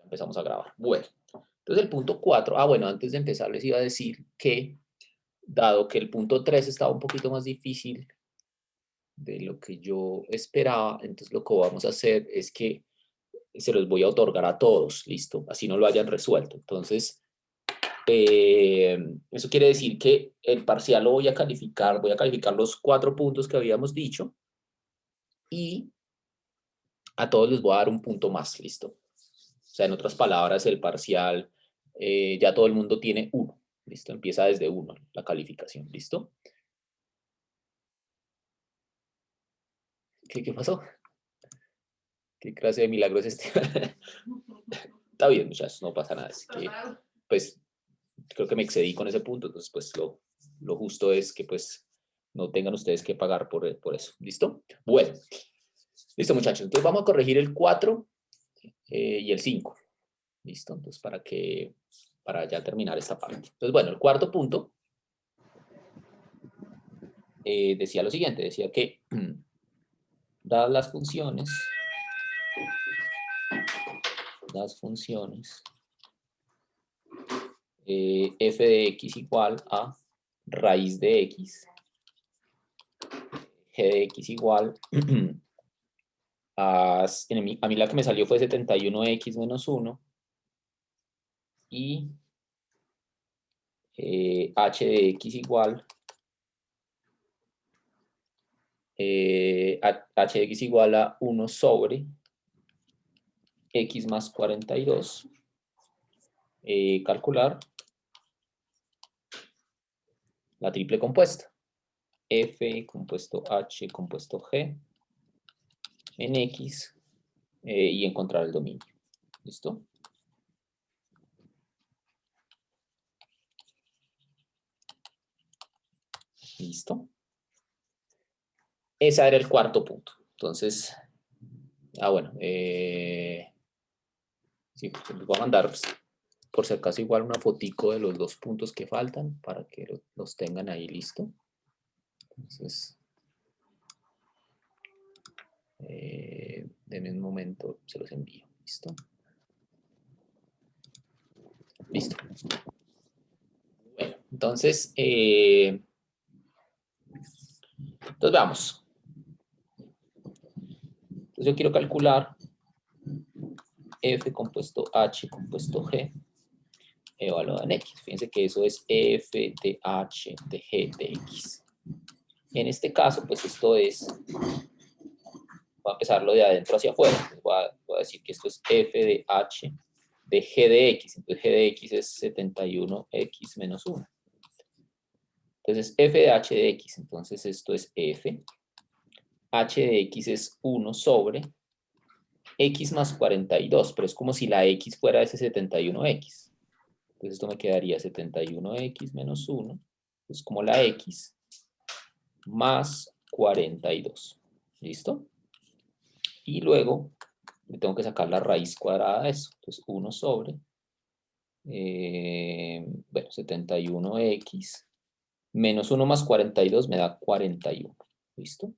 Empezamos a grabar. Bueno, entonces el punto 4, bueno, antes de empezar les iba a decir que, dado que el punto 3 estaba un poquito más difícil de lo que yo esperaba, entonces lo que vamos a hacer es que se los voy a otorgar a todos, ¿listo? Así no lo hayan resuelto. Entonces, eso quiere decir que el parcial lo voy a calificar los 4 puntos que habíamos dicho y a todos les voy a dar un punto más, ¿listo? O sea, en otras palabras, el parcial, ya todo el mundo tiene 1, ¿listo? Empieza desde 1 la calificación, ¿listo? ¿Qué pasó? ¿Qué clase de milagro es este? Está bien, muchachos, no pasa nada. Es que, pues, creo que me excedí con ese punto, entonces, pues, lo justo es que, pues, no tengan ustedes que pagar por eso, ¿listo? Bueno, listo, muchachos. Entonces, vamos a corregir el 4 y el 5, ¿listo? Entonces, para ya terminar esta parte. Entonces, bueno, el cuarto punto decía lo siguiente, decía que dadas las funciones f de x igual a raíz de x, g de x igual a mí la que me salió fue 71x menos 1 y h de x igual h de x igual a 1 sobre x más 42. Calcular la triple compuesta. F compuesto H compuesto G en X y encontrar el dominio. ¿Listo? ¿Listo? Ese era el cuarto punto. Entonces, bueno, sí, pues les voy a mandar por si acaso igual una fotico de los 2 puntos que faltan para que los tengan ahí listo. Entonces, denme un momento, se los envío. ¿Listo? Listo. Bueno, entonces vamos. Entonces yo quiero calcular f compuesto h compuesto g evaluado en x. Fíjense que eso es f de h de g de x. En este caso, pues esto es, voy a empezarlo de adentro hacia afuera. Voy a decir que esto es f de h de g de x. Entonces g de x es 71x menos 1. Entonces f de h de x, entonces esto es f. H de x es 1 sobre x más 42, pero es como si la x fuera ese 71x. Entonces esto me quedaría 71x menos 1, es como la x, más 42. ¿Listo? Y luego le tengo que sacar la raíz cuadrada de eso. Entonces 1 sobre, bueno, 71x menos 1 más 42 me da 41. ¿Listo?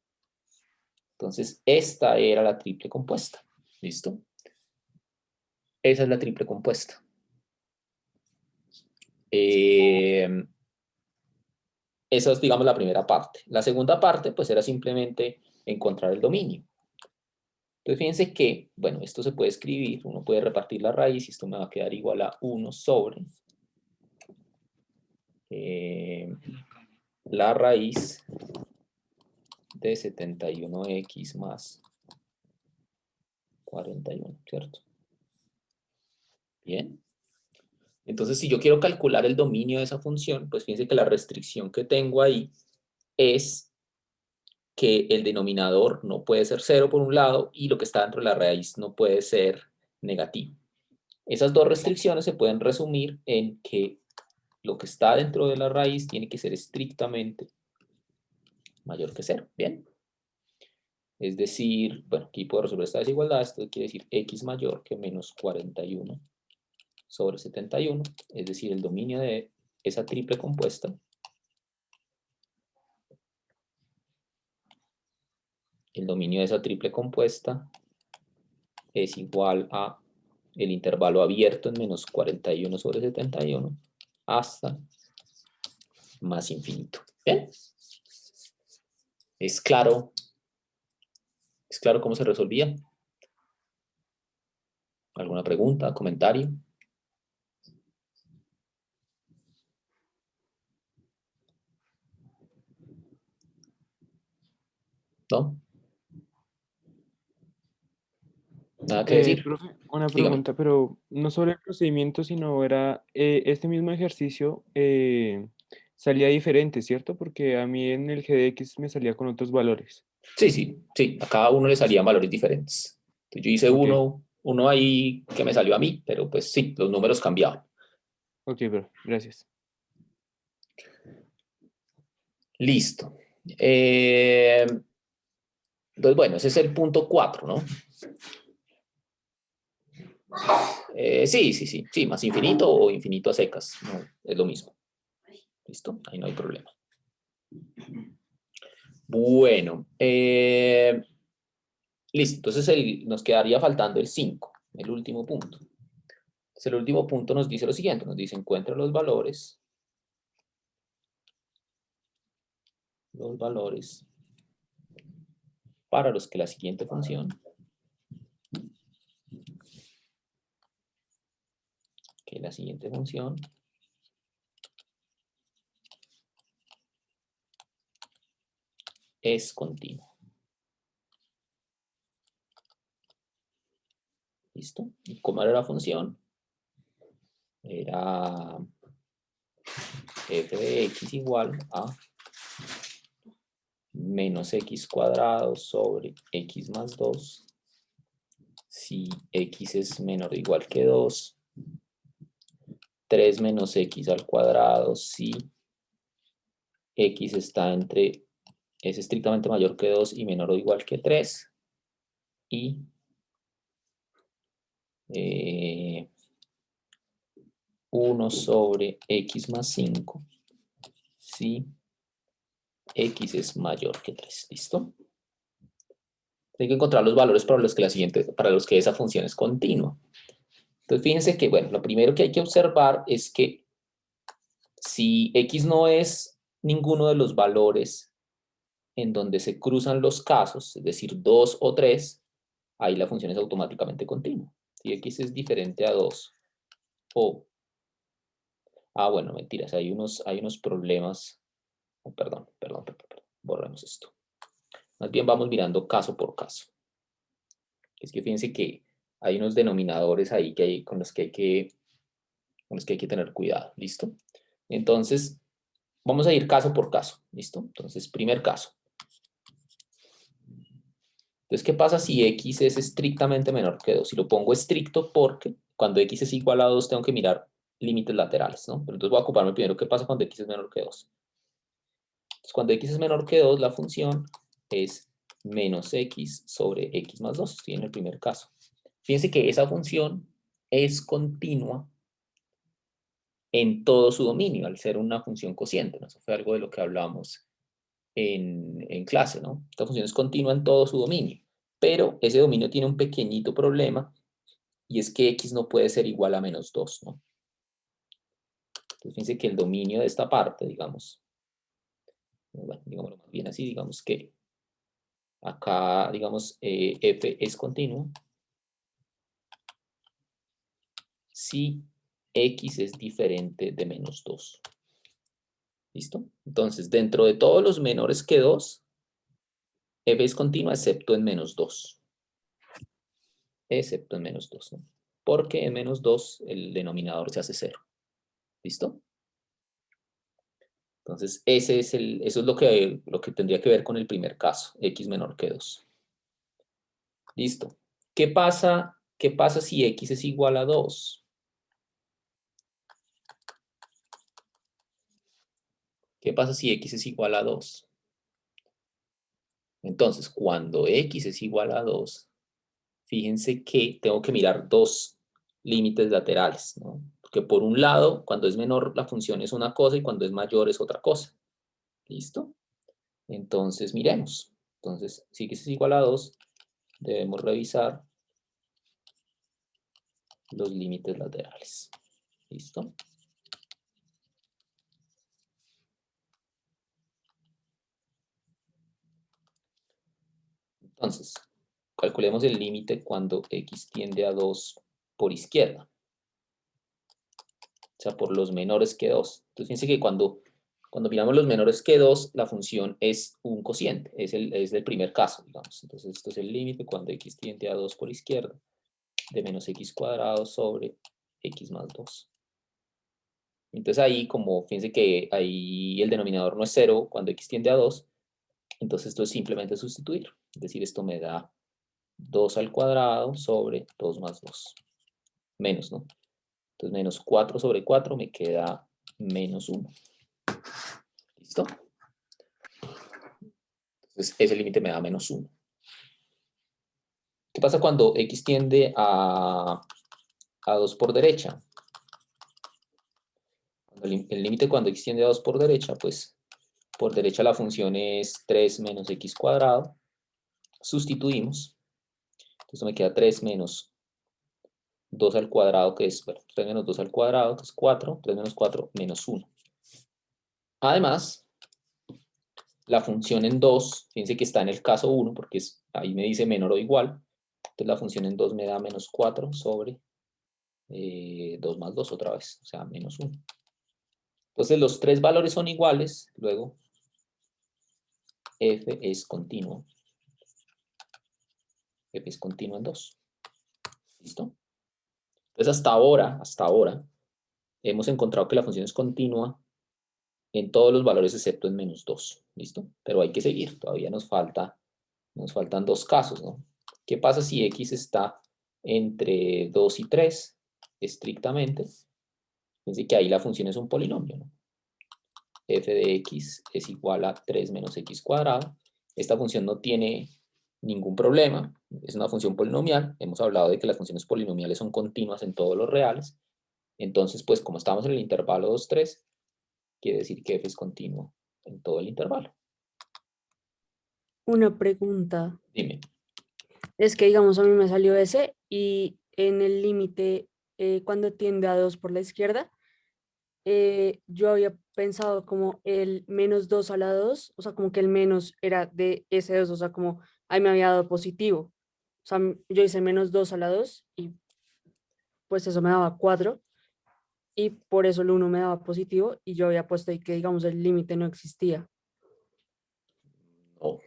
Entonces esta era la triple compuesta. ¿Listo? Esa es la triple compuesta. Esa es, digamos, la primera parte. La segunda parte, pues, era simplemente encontrar el dominio. Entonces, fíjense que, bueno, esto se puede escribir, uno puede repartir la raíz y esto me va a quedar igual a 1 sobre la raíz de 71x más 41, ¿cierto? Bien. Entonces, si yo quiero calcular el dominio de esa función, pues fíjense que la restricción que tengo ahí es que el denominador no puede ser 0 por un lado y lo que está dentro de la raíz no puede ser negativo. Esas dos restricciones se pueden resumir en que lo que está dentro de la raíz tiene que ser estrictamente mayor que 0. Bien. Es decir, bueno, aquí puedo resolver esta desigualdad. Esto quiere decir x mayor que menos 41 sobre 71. Es decir, el dominio de esa triple compuesta es igual a el intervalo abierto en menos 41 sobre 71 hasta más infinito. ¿Bien? ¿Es claro? ¿Es claro cómo se resolvía? ¿Alguna pregunta, comentario? ¿No? ¿Nada que decir? Profe, una Dígame. pregunta, pero no sobre el procedimiento, sino era este mismo ejercicio salía diferente, ¿cierto? Porque a mí en el GDX me salía con otros valores. Sí, sí, sí. A cada uno le salían valores diferentes. Entonces, yo hice Ok, uno ahí que me salió a mí, pero pues sí, los números cambiaban. ok, bro, gracias. Listo. Entonces, bueno, ese es el punto 4, ¿no? Sí, sí, sí, sí, más infinito o infinito a secas, no, es lo mismo. ¿Listo? Ahí no hay problema. Bueno, listo. Entonces nos quedaría faltando el 5, el último punto. Entonces, el último punto nos dice lo siguiente, nos dice encuentra los valores para los que la siguiente función, es continua. ¿Listo? ¿Y cómo era la función? Era f de x igual a menos x cuadrado sobre x más 2 si x es menor o igual que 2, 3 menos x al cuadrado si x está es estrictamente mayor que 2 y menor o igual que 3, y 1 sobre x más 5 si x es mayor que 3. ¿Listo? Hay que encontrar los valores para los que esa función es continua. Entonces, fíjense que, bueno, lo primero que hay que observar es que si x no es ninguno de los valores en donde se cruzan los casos, es decir, 2 o 3, ahí la función es automáticamente continua. Si x es diferente a 2 o... bueno, mentiras, hay unos problemas. Oh, perdón, borremos esto. Más bien vamos mirando caso por caso. Es que fíjense que hay unos denominadores ahí con los que hay que tener cuidado. ¿Listo? Entonces, vamos a ir caso por caso. ¿Listo? Entonces, primer caso. Entonces, ¿qué pasa si x es estrictamente menor que 2? Si lo pongo estricto porque cuando x es igual a 2 tengo que mirar límites laterales, ¿no? Pero entonces voy a ocuparme primero qué pasa cuando x es menor que 2. Entonces, cuando x es menor que 2, la función es menos x sobre x más 2. Estoy en el primer caso. Fíjense que esa función es continua en todo su dominio, al ser una función cociente, ¿no? Eso fue algo de lo que hablamos en clase, ¿no? Esta función es continua en todo su dominio, pero ese dominio tiene un pequeñito problema, y es que x no puede ser igual a menos 2, ¿no? Entonces, fíjense que el dominio de esta parte, digamos, bueno, digámoslo más bien así, digamos que acá, digamos, f es continuo si x es diferente de menos 2. ¿Listo? Entonces, dentro de todos los menores que 2, f es continua excepto en menos 2. Excepto en menos 2, ¿no? Porque en menos 2 el denominador se hace 0. ¿Listo? Entonces, eso es lo que tendría que ver con el primer caso, x menor que 2. Listo. ¿Qué pasa si x es igual a 2? ¿Qué pasa si x es igual a 2? Entonces, cuando x es igual a 2, fíjense que tengo que mirar dos límites laterales, ¿no? Porque por un lado, cuando es menor la función es una cosa y cuando es mayor es otra cosa. ¿Listo? Entonces, miremos. Entonces, si x es igual a 2, debemos revisar los límites laterales. ¿Listo? Entonces, calculemos el límite cuando x tiende a 2 por izquierda. O sea, por los menores que 2. Entonces, fíjense que cuando miramos los menores que 2, la función es un cociente, es el primer caso, digamos. Entonces, esto es el límite cuando x tiende a 2 por izquierda, de menos x cuadrado sobre x más 2. Entonces ahí, como fíjense que ahí el denominador no es 0 cuando x tiende a 2, entonces esto es simplemente sustituir. Es decir, esto me da 2 al cuadrado sobre 2 más 2. Menos, ¿no? Entonces menos 4 sobre 4 me queda menos 1. ¿Listo? Entonces ese límite me da menos 1. ¿Qué pasa cuando x tiende a 2 por derecha? El límite cuando x tiende a 2 por derecha, pues por derecha la función es 3 menos x cuadrado. Sustituimos. Entonces me queda 3 menos 2 al cuadrado, que es, bueno, 3 menos 2 al cuadrado, que es 4. 3 menos 4, menos 1. Además, la función en 2, fíjense que está en el caso 1, porque ahí me dice menor o igual. Entonces la función en 2 me da menos 4 sobre 2 más 2 otra vez, o sea, menos 1. Entonces los tres valores son iguales, luego f es continuo. F es continuo en 2. ¿Listo? Entonces hasta ahora, hemos encontrado que la función es continua en todos los valores excepto en menos 2. ¿Listo? Pero hay que seguir, todavía nos faltan dos casos, ¿no? ¿Qué pasa si x está entre 2 y 3 estrictamente? Fíjense que ahí la función es un polinomio, ¿no? F de x es igual a 3 menos x cuadrado. Esta función no tiene ningún problema, es una función polinomial. Hemos hablado de que las funciones polinomiales son continuas en todos los reales. Entonces, pues como estamos en el intervalo 2, 3, quiere decir que f es continuo en todo el intervalo. Una pregunta. Dime. Es que, digamos, a mí me salió ese y en el límite, cuando tiende a 2 por la izquierda, yo había pensado como el menos 2 a la 2, o sea, como que el menos era de ese 2, o sea, como ahí me había dado positivo. O sea, yo hice menos 2 a la 2 y pues eso me daba 4 y por eso el 1 me daba positivo y yo había puesto ahí que, digamos, el límite no existía. No,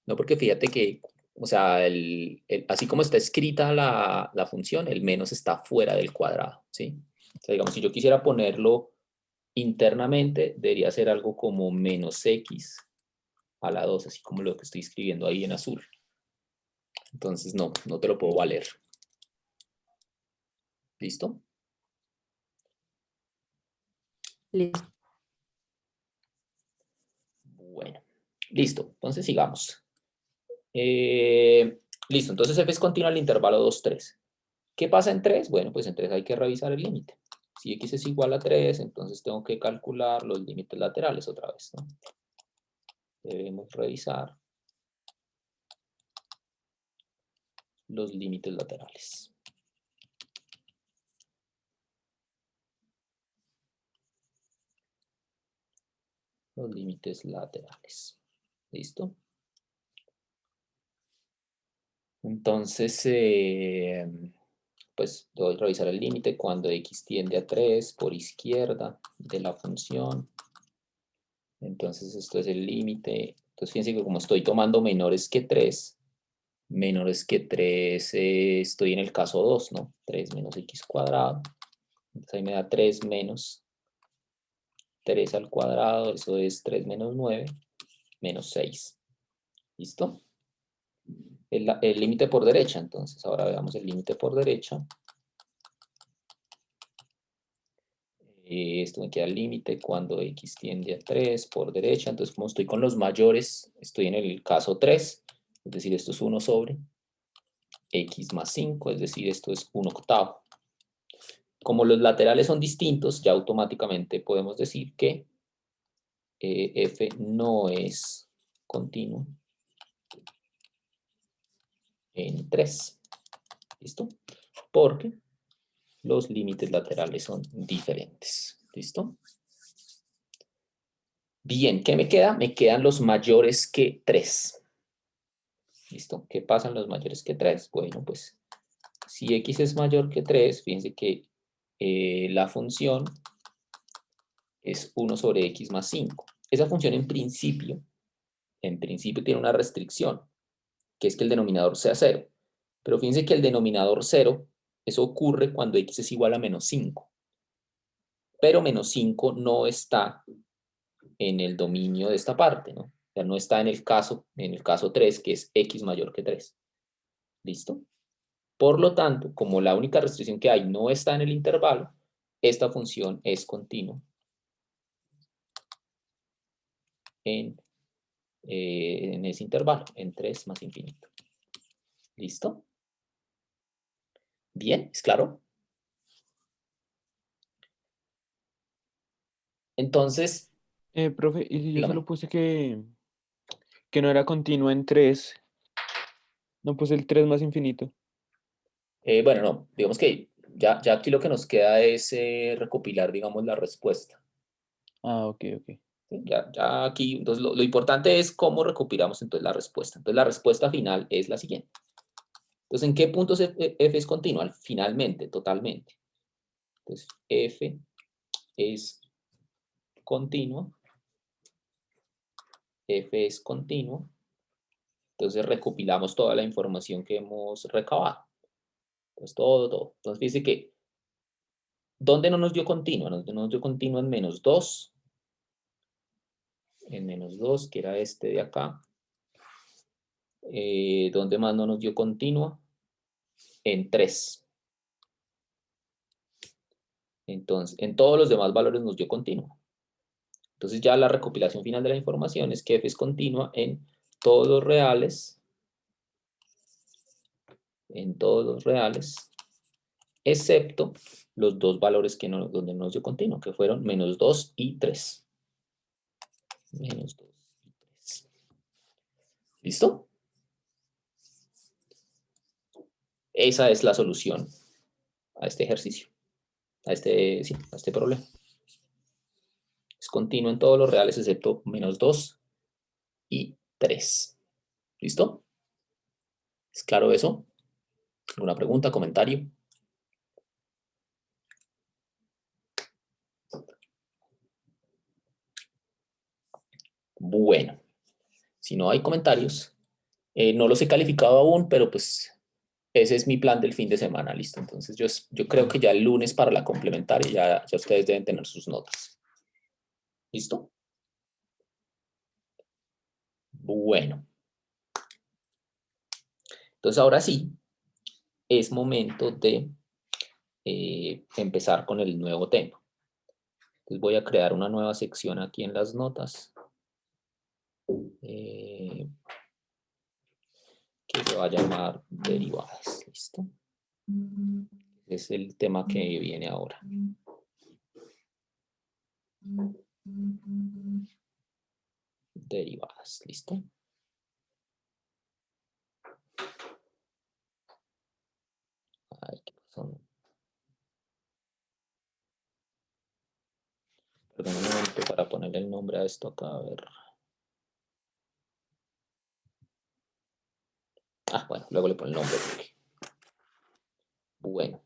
no, porque fíjate que, o sea, así como está escrita la función, el menos está fuera del cuadrado, ¿sí? O sea, digamos, si yo quisiera ponerlo internamente, debería ser algo como menos x a la 2, así como lo que estoy escribiendo ahí en azul. Entonces, no te lo puedo valer. ¿Listo? Listo. Bueno, listo. Entonces, sigamos. Listo, entonces f es continua al intervalo 2, 3. ¿Qué pasa en 3? Bueno, pues en 3 hay que revisar el límite. Si x es igual a 3, entonces tengo que calcular los límites laterales otra vez, ¿no? Debemos revisar los límites laterales. Los límites laterales. ¿Listo? Entonces, pues debo revisar el límite cuando x tiende a 3 por izquierda de la función. Entonces esto es el límite. Entonces fíjense que como estoy tomando menores que 3, estoy en el caso 2, ¿no? 3 menos x cuadrado. Entonces ahí me da 3 menos 3 al cuadrado, eso es 3 menos 9, menos 6. ¿Listo? El límite por derecha, entonces ahora veamos el límite por derecha. Esto me queda el límite cuando x tiende a 3 por derecha. Entonces, como estoy con los mayores, estoy en el caso 3. Es decir, esto es 1 sobre x más 5. Es decir, esto es 1 octavo. Como los laterales son distintos, ya automáticamente podemos decir que f no es continuo en 3. ¿Listo? Porque los límites laterales son diferentes. ¿Listo? Bien, ¿qué me queda? Me quedan los mayores que 3. ¿Listo? ¿Qué pasan los mayores que 3? Bueno, pues si x es mayor que 3, fíjense que la función es 1 sobre x más 5. Esa función en principio tiene una restricción, que es que el denominador sea 0. Pero fíjense que el denominador 0, eso ocurre cuando x es igual a menos 5. Pero menos 5 no está en el dominio de esta parte, ¿no? O sea, no está en el caso 3, que es x mayor que 3. ¿Listo? Por lo tanto, como la única restricción que hay no está en el intervalo, esta función es continua en ese intervalo, en 3 más infinito. ¿Listo? Bien, ¿es claro? Entonces, Profe, y si yo dígame. solo puse que no era continua en 3, no puse el 3 más infinito. Bueno, no, digamos que ya aquí lo que nos queda es recopilar, digamos, la respuesta. Ah, ok, ok. ¿Sí? Ya aquí, entonces lo importante es cómo recopilamos entonces la respuesta. Entonces la respuesta final es la siguiente. Entonces, ¿en qué puntos f es continua? Finalmente, totalmente. Entonces, f es continuo. F es continuo. Entonces recopilamos toda la información que hemos recabado. Pues todo. Entonces dice que, ¿dónde no nos dio continua? Nos dio continua en menos 2. En menos 2, que era este de acá. ¿Dónde más no nos dio continua? En 3. Entonces, en todos los demás valores nos dio continua. Entonces ya la recopilación final de la información es que f es continua en todos los reales, excepto los dos valores donde nos dio continuo, que fueron menos 2 y 3. Menos 2 y 3. ¿Listo? Esa es la solución a este ejercicio, a este problema. Es continuo en todos los reales excepto menos 2 y 3. ¿Listo? ¿Es claro eso? ¿Alguna pregunta, comentario? Bueno, si no hay comentarios, no los he calificado aún, pero pues ese es mi plan del fin de semana, ¿listo? Entonces yo creo que ya el lunes para la complementaria ya ustedes deben tener sus notas. ¿Listo? Bueno. Entonces ahora sí, es momento de empezar con el nuevo tema. Entonces voy a crear una nueva sección aquí en las notas. Que se va a llamar derivadas. ¿Listo? Es el tema que viene ahora. Derivadas. ¿Listo? Ay, ¿qué pasó? Perdón un momento para ponerle el nombre a esto acá, a ver. Ah, bueno, luego le pongo el nombre. Bueno.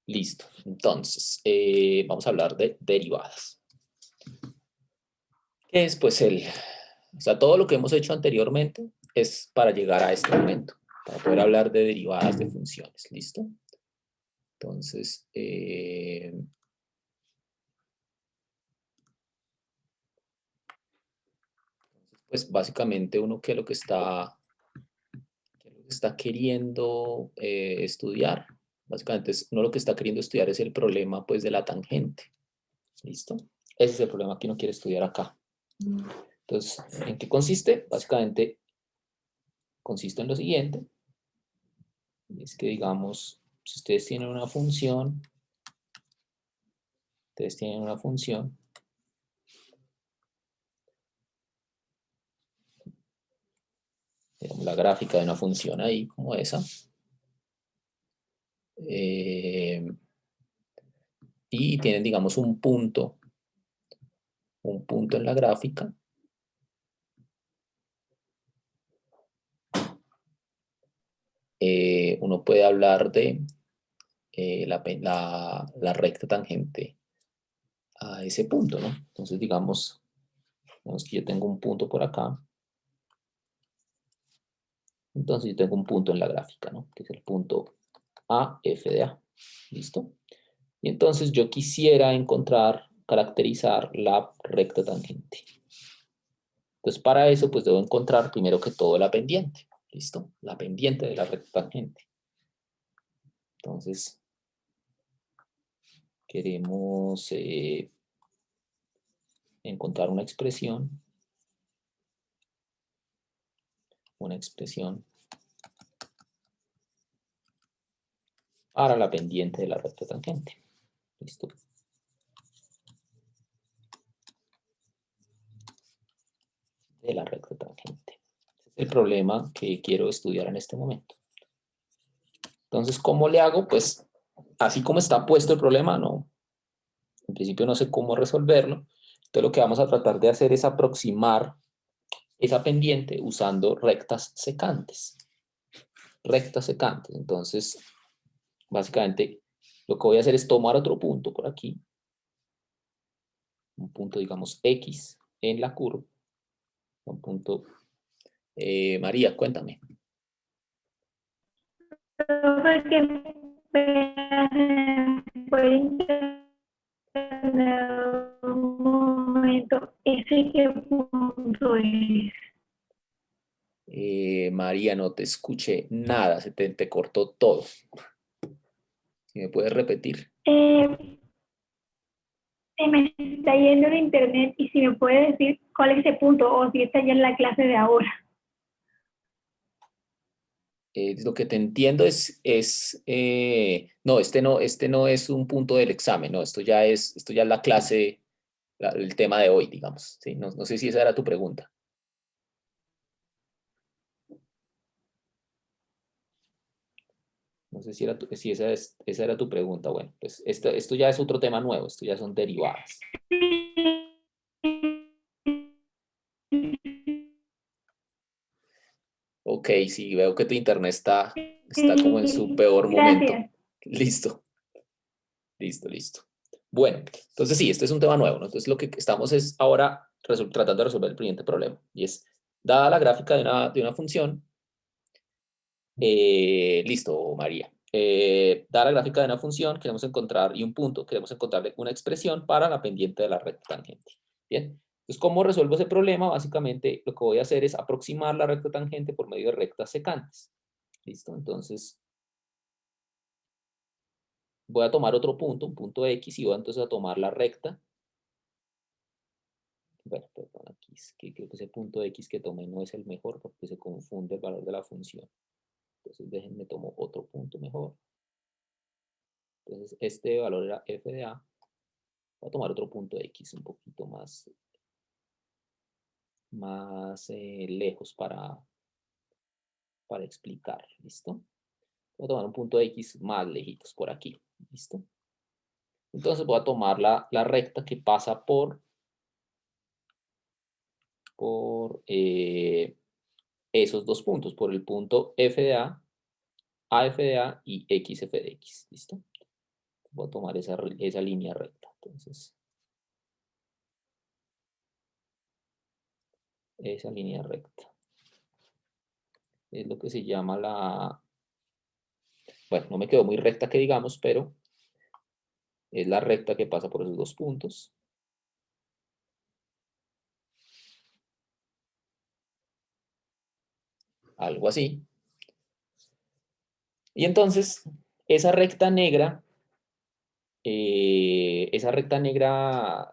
Listo. Entonces, vamos a hablar de derivadas. ¿Qué es? Pues o sea, todo lo que hemos hecho anteriormente es para llegar a este momento, para poder hablar de derivadas de funciones. ¿Listo? Entonces, pues básicamente uno que lo que está queriendo estudiar, básicamente uno lo que está queriendo estudiar es el problema pues de la tangente. ¿Listo? Ese es el problema que uno quiere estudiar acá. Entonces, ¿en qué consiste? Básicamente consiste en lo siguiente. Es que digamos, si ustedes tienen una función, digamos la gráfica de una función ahí como esa. y tienen, digamos, un punto en la gráfica. Uno puede hablar de la recta tangente a ese punto, ¿no? Entonces, digamos que yo tengo un punto por acá. Entonces yo tengo un punto en la gráfica, ¿no? Que es el punto A, F de A. ¿Listo? Y entonces yo quisiera caracterizar la recta tangente. Entonces para eso pues debo encontrar primero que todo la pendiente. ¿Listo? La pendiente de la recta tangente. Entonces queremos encontrar una expresión para la pendiente de la recta tangente. ¿Listo? De la recta tangente. Este es el problema que quiero estudiar en este momento. Entonces, ¿cómo le hago? Pues, así como está puesto el problema, no. En principio no sé cómo resolverlo. Entonces, lo que vamos a tratar de hacer es aproximar esa pendiente usando rectas secantes. Rectas secantes. Entonces, básicamente, lo que voy a hacer es tomar otro punto por aquí. Un punto, digamos, X en la curva. Un punto... María, cuéntame. Un momento, ¿ese qué punto es? María, no te escuché nada, se te cortó todo. Si me puedes repetir. Se me está yendo el internet y si me puede decir cuál es ese punto o si está ya en la clase de ahora. Lo que te entiendo no, este no es un punto del examen, no, esto ya es la clase, el tema de hoy, digamos. ¿Sí? No, no sé si esa era tu pregunta. No sé si esa era tu pregunta. Bueno, pues esto ya es otro tema nuevo, esto ya son derivadas. Ok, sí, veo que tu internet está como en su peor momento. Gracias. Listo, listo. Bueno, entonces sí, este es un tema nuevo, ¿no? Entonces lo que estamos es ahora tratando de resolver el siguiente problema. Y es, dada la gráfica de una función, listo, María. Dada la gráfica de una función, queremos encontrar, y un punto, queremos encontrarle una expresión para la pendiente de la recta tangente. Bien, entonces, ¿cómo resuelvo ese problema? Básicamente, lo que voy a hacer es aproximar la recta tangente por medio de rectas secantes. ¿Listo? Entonces, voy a tomar otro punto, un punto X, y voy entonces a tomar la recta. Bueno, perdón, aquí es que creo que ese punto X que tomé no es el mejor porque se confunde el valor de la función. Entonces, déjenme tomo otro punto mejor. Entonces, este valor era f de a. Voy a tomar otro punto X un poquito más lejos para explicar. ¿Listo? Voy a tomar un punto X más lejitos por aquí. ¿Listo? Entonces voy a tomar la recta que pasa por esos dos puntos, por el punto f de a f de a y x f de x. ¿Listo? Voy a tomar esa línea recta. Entonces, esa línea recta es lo que se llama bueno, no me quedó muy recta que digamos, pero es la recta que pasa por esos dos puntos. Algo así. Y entonces, esa recta negra,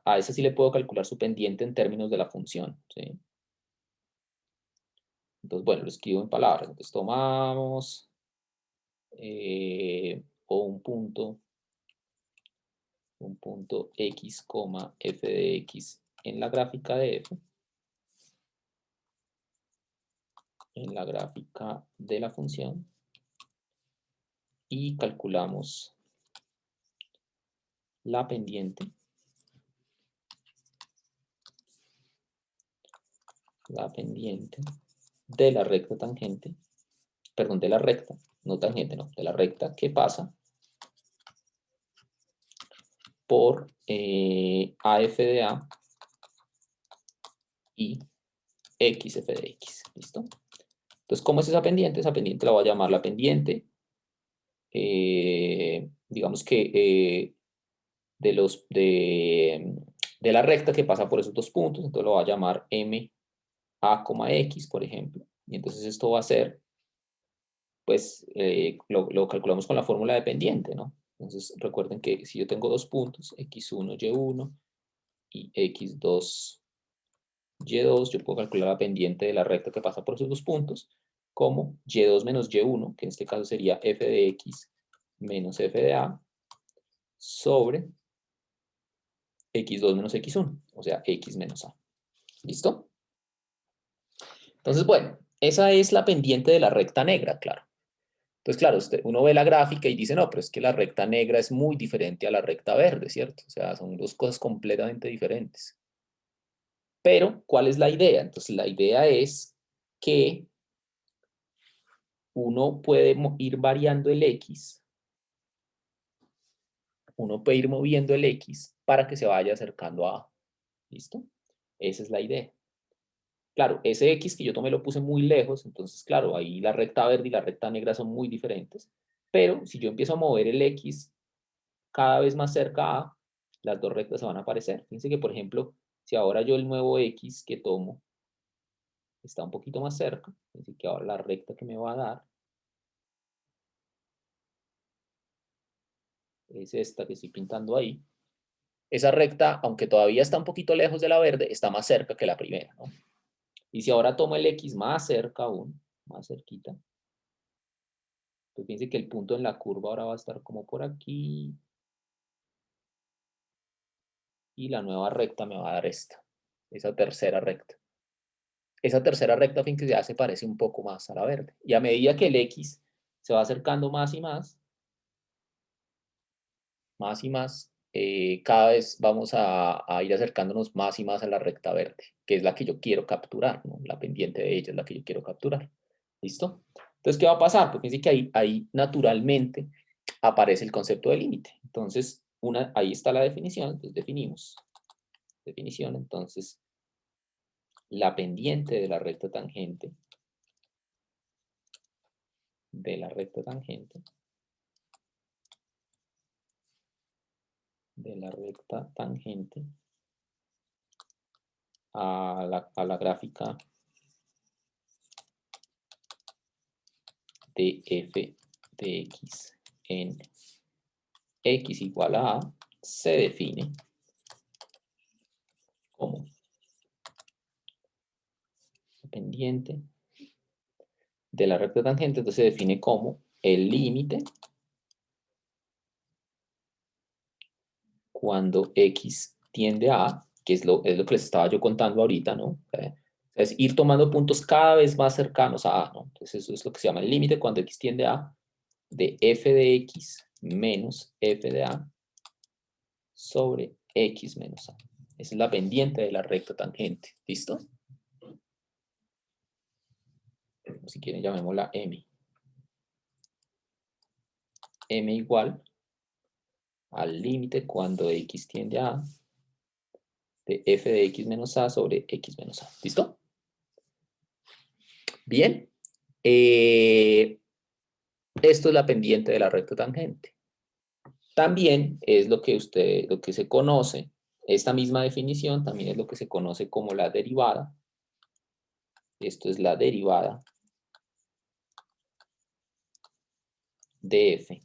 a esa sí le puedo calcular su pendiente en términos de la función. ¿Sí? Entonces, bueno, lo escribo en palabras. Entonces, tomamos un punto x, f de x en la gráfica de f. En la gráfica de la función. y calculamos la pendiente. La pendiente de la recta tangente, perdón, de la recta, no tangente, no, de la recta que pasa por AF de A y XF de X, ¿listo? Entonces, ¿cómo es esa pendiente? Esa pendiente la voy a llamar la pendiente, digamos que de la recta que pasa por esos dos puntos, entonces lo voy a llamar MA, X, por ejemplo, y entonces esto va a ser, pues, lo calculamos con la fórmula de pendiente, ¿no? Entonces, recuerden que si yo tengo dos puntos, X1, Y1 y X2, Y2, yo puedo calcular la pendiente de la recta que pasa por esos dos puntos como Y2 menos Y1, que en este caso sería F de X menos F de A, sobre X2 menos X1, o sea, X menos A. ¿Listo? Entonces, bueno, esa es la pendiente de la recta negra, claro. Entonces, claro, uno ve la gráfica y dice, no, pero es que la recta negra es muy diferente a la recta verde, ¿cierto? O sea, son dos cosas completamente diferentes. Pero, ¿cuál es la idea? Entonces, la idea es que uno puede ir variando el X, uno puede ir moviendo el X para que se vaya acercando a A. ¿Listo? Esa es la idea. Claro, ese X que yo tomé lo puse muy lejos, entonces, claro, ahí la recta verde y la recta negra son muy diferentes. Pero si yo empiezo a mover el X cada vez más cerca a A, las dos rectas se van a aparecer. Fíjense que, por ejemplo, si ahora yo el nuevo X que tomo está un poquito más cerca, así que ahora la recta que me va a dar es esta que estoy pintando ahí. Esa recta, aunque todavía está un poquito lejos de la verde, está más cerca que la primera, ¿no? Y si ahora tomo el X más cerca aún, más cerquita, pues fíjense que el punto en la curva ahora va a estar como por aquí. Y la nueva recta me va a dar esta, esa tercera recta. Esa tercera recta, fíjense que ya se parece un poco más a la verde. Y a medida que el X se va acercando más y más, cada vez vamos a ir acercándonos más y más a la recta verde, que es la que yo quiero capturar, ¿no? La pendiente de ella es la que yo quiero capturar. ¿Listo? Entonces, ¿qué va a pasar? Pues fíjense que ahí naturalmente aparece el concepto de límite. Entonces, ahí está la definición, entonces definimos. Definición, entonces, la pendiente de la recta tangente a la gráfica de f de x en x igual a A se define como pendiente de la recta tangente, entonces se define como el límite cuando x tiende a A, que es lo que les estaba yo contando ahorita, ¿no? Es ir tomando puntos cada vez más cercanos a A, ¿no? Entonces eso es lo que se llama el límite cuando x tiende a A de f de x menos f de A sobre x menos A. Esa es la pendiente de la recta tangente, ¿listo? Si quieren llamémosla M. M igual al límite cuando x tiende a A de f de x menos A sobre x menos A. ¿Listo? Bien. Esto es la pendiente de la recta tangente. También es lo que se conoce, esta misma definición también es lo que se conoce como la derivada. Esto es la derivada de f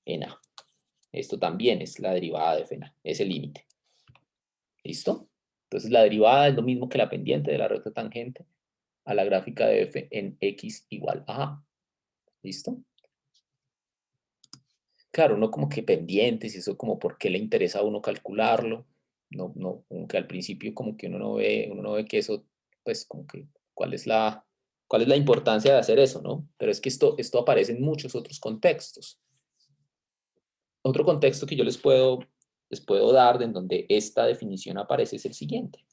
en A. Esto también es la derivada de f en A, es el límite. ¿Listo? Entonces la derivada es lo mismo que la pendiente de la recta tangente a la gráfica de f en x igual a A. ¿Listo? Claro, uno como que pendientes y eso como por qué le interesa a uno calcularlo. No, como que al principio como que uno no ve que eso, pues como que cuál es la ¿Cuál es la importancia de hacer eso, no? Pero es que esto aparece en muchos otros contextos. Otro contexto que yo les puedo dar en donde esta definición aparece es el siguiente.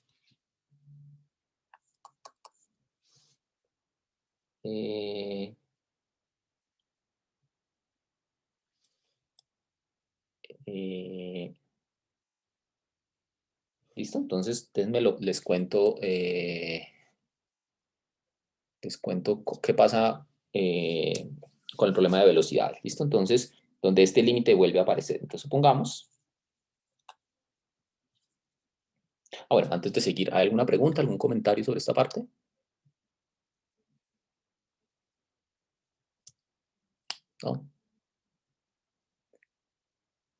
¿Listo? Entonces, les cuento qué pasa con el problema de velocidad. ¿Listo? Entonces, donde este límite vuelve a aparecer. Entonces, supongamos. Bueno, antes de seguir, ¿hay alguna pregunta, algún comentario sobre esta parte? ¿No?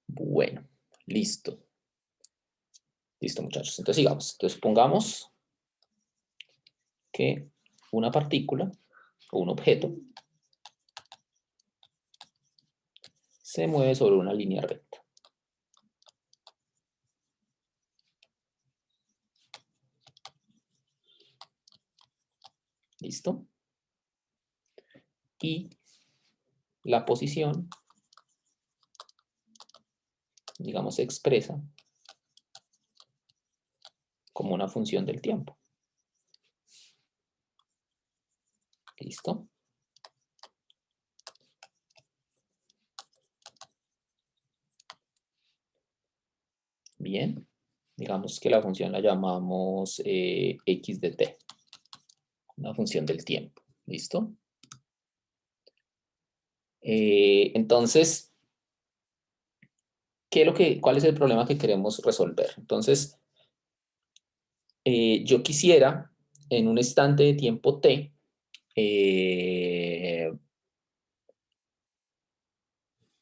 Bueno, listo. Listo, muchachos. Entonces, sigamos. Entonces, supongamos que una partícula o un objeto se mueve sobre una línea recta. ¿Listo? Y la posición, digamos, se expresa como una función del tiempo. ¿Listo? Bien. Digamos que la función la llamamos x de t. Una función del tiempo. ¿Listo? Entonces, ¿cuál es el problema que queremos resolver? Entonces, yo quisiera, en un instante de tiempo t,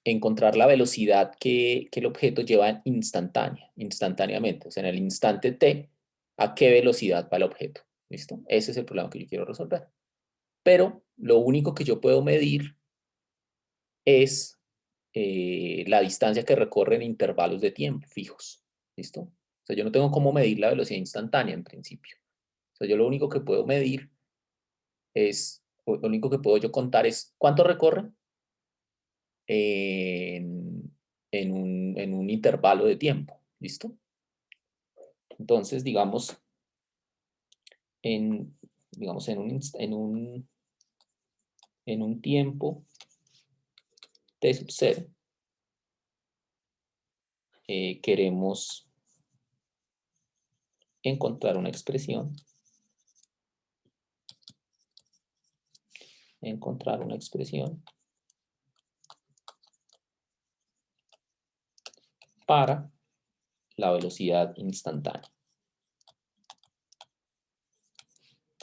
encontrar la velocidad que el objeto lleva instantáneamente. O sea, en el instante t, ¿a qué velocidad va el objeto? ¿Listo? Ese es el problema que yo quiero resolver. Pero lo único que yo puedo medir es la distancia que recorre en intervalos de tiempo fijos. ¿Listo? O sea, yo no tengo cómo medir la velocidad instantánea en principio. O sea, yo lo único que puedo medir lo único que puedo yo contar es cuánto recorre en un intervalo de tiempo. ¿Listo? Entonces, digamos, en un tiempo t sub 0, queremos encontrar una expresión para la velocidad instantánea.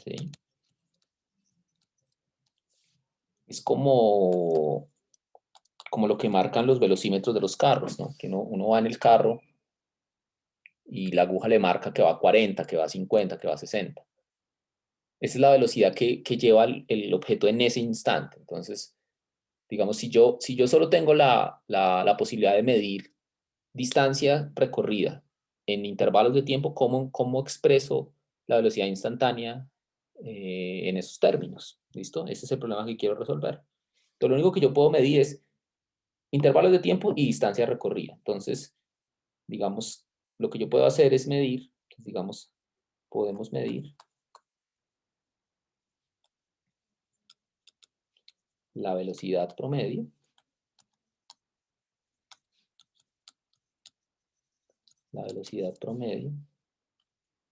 ¿Sí? Es como lo que marcan los velocímetros de los carros, ¿no? Que uno va en el carro y la aguja le marca que va a 40, que va a 50, que va a 60. Esa es la velocidad que lleva el objeto en ese instante. Entonces, digamos, si yo solo tengo la posibilidad de medir distancia recorrida en intervalos de tiempo, ¿cómo expreso la velocidad instantánea en esos términos? ¿Listo? Ese es el problema que quiero resolver. Entonces, lo único que yo puedo medir es intervalos de tiempo y distancia recorrida. Entonces, digamos, lo que yo puedo hacer es medir, digamos, podemos medir la velocidad promedio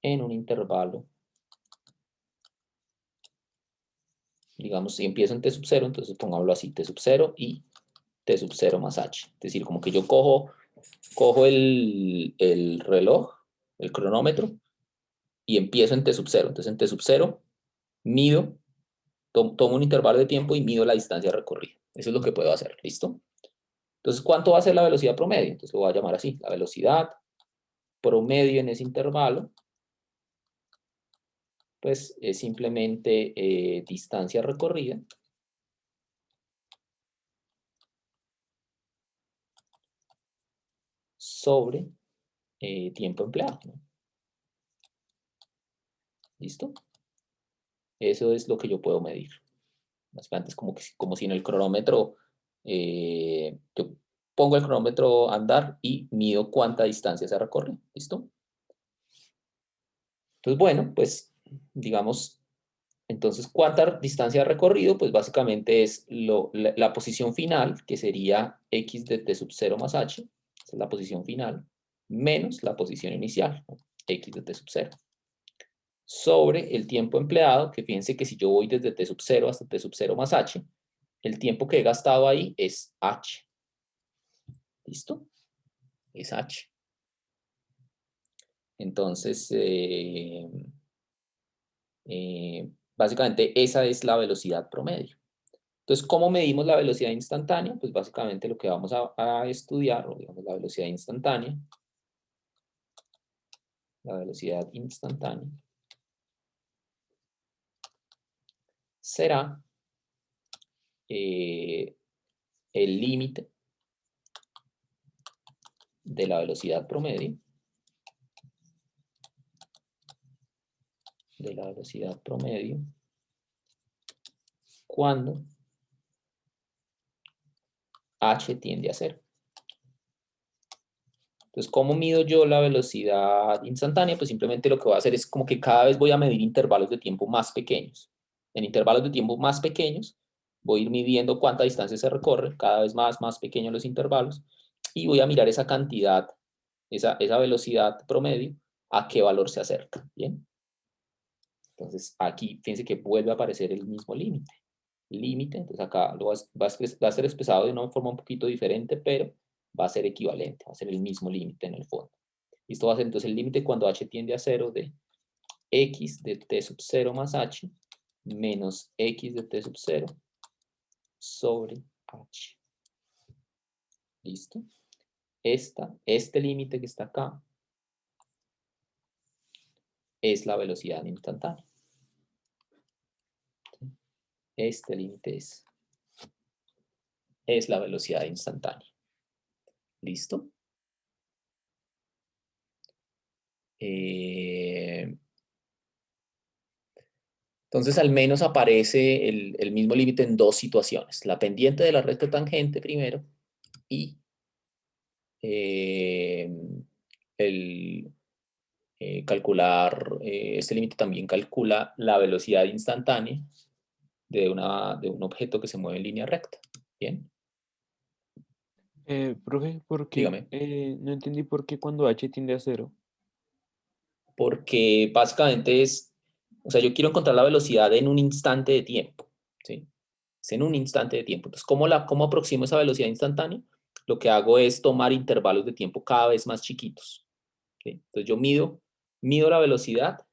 en un intervalo. Digamos, si empiezo en t sub 0, entonces pongámoslo así, t sub 0 y t sub 0 más h. Es decir, como que yo cojo el reloj, el cronómetro, y empiezo en t sub 0. Entonces en t sub 0 mido, tomo un intervalo de tiempo y mido la distancia recorrida. Eso es lo que puedo hacer, ¿listo? Entonces, ¿cuánto va a ser la velocidad promedio? Entonces lo voy a llamar así, la velocidad promedio en ese intervalo, pues es simplemente distancia recorrida sobre tiempo empleado, ¿no? ¿Listo? Eso es lo que yo puedo medir. Básicamente es como si en el cronómetro, yo pongo el cronómetro a andar y mido cuánta distancia se recorre. ¿Listo? Entonces, bueno, pues digamos, entonces, ¿cuánta distancia ha recorrido? Pues básicamente es la posición final, que sería x de t sub 0 más h, esa es la posición final, menos la posición inicial, ¿no? X de t sub 0, sobre el tiempo empleado, que fíjense que si yo voy desde t sub 0 hasta t sub 0 más h, el tiempo que he gastado ahí es h. ¿Listo? Es h. Entonces, básicamente esa es la velocidad promedio. Entonces, ¿cómo medimos la velocidad instantánea? Pues básicamente lo que vamos a estudiar, o digamos la velocidad instantánea, será el límite de la velocidad promedio, cuando h tiende a 0. Entonces, ¿cómo mido yo la velocidad instantánea? Pues simplemente lo que voy a hacer es como que cada vez voy a medir intervalos de tiempo más pequeños. En intervalos de tiempo más pequeños voy a ir midiendo cuánta distancia se recorre, cada vez más pequeños los intervalos, y voy a mirar esa cantidad, esa velocidad promedio, a qué valor se acerca. ¿Bien? Entonces, aquí fíjense que vuelve a aparecer el mismo límite. Entonces acá va a ser expresado de una forma un poquito diferente, pero va a ser equivalente, va a ser el mismo límite en el fondo. Y esto va a ser entonces el límite cuando h tiende a 0 de x de t sub 0 más h menos x de t sub 0 sobre h. ¿Listo? Este límite que está acá es la velocidad instantánea. Este límite es la velocidad instantánea. ¿Listo? Entonces al menos aparece el mismo límite en dos situaciones. La pendiente de la recta tangente primero y este límite también calcula la velocidad instantánea de un objeto que se mueve en línea recta. ¿Bien? Profe, ¿por qué? Dígame. No entendí por qué cuando h tiende a 0. Porque básicamente o sea, yo quiero encontrar la velocidad en un instante de tiempo, ¿sí? Es en un instante de tiempo. Entonces, ¿cómo aproximo esa velocidad instantánea? Lo que hago es tomar intervalos de tiempo cada vez más chiquitos, ¿sí? Entonces, yo mido la velocidad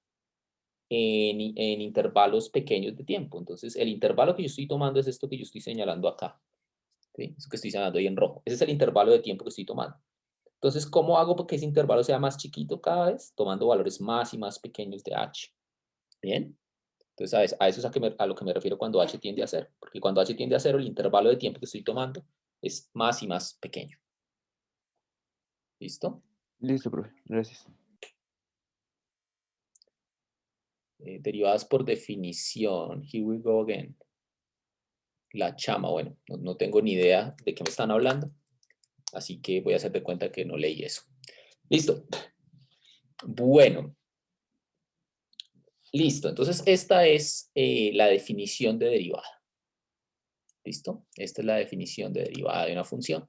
en intervalos pequeños de tiempo. Entonces, el intervalo que yo estoy tomando es esto que yo estoy señalando acá, ¿sí? Eso que estoy señalando ahí en rojo. Ese es el intervalo de tiempo que estoy tomando. Entonces, ¿cómo hago para que ese intervalo sea más chiquito cada vez? Tomando valores más y más pequeños de h. ¿Bien? Entonces, a eso es a lo que me refiero cuando h tiende a 0. Porque cuando h tiende a 0, el intervalo de tiempo que estoy tomando es más y más pequeño. ¿Listo? Listo, profe. Gracias. Derivadas por definición. Here we go again. La chama, bueno, no tengo ni idea de qué me están hablando. Así que voy a hacer de cuenta que no leí eso. Listo. Bueno. Listo. Entonces, esta es la definición de derivada. ¿Listo? Esta es la definición de derivada de una función.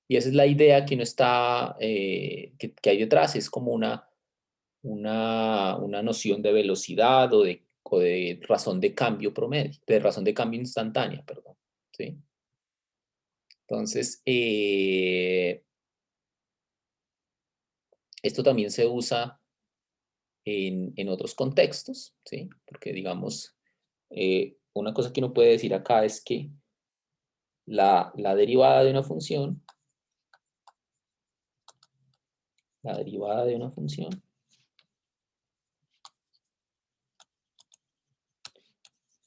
Y esa es la idea que no está, que hay detrás. Es como una noción de velocidad o de razón de cambio promedio, de razón de cambio instantánea, perdón. ¿Sí? Entonces, esto también se usa en otros contextos, ¿sí? Porque, digamos, una cosa que uno puede decir acá es que la derivada de una función,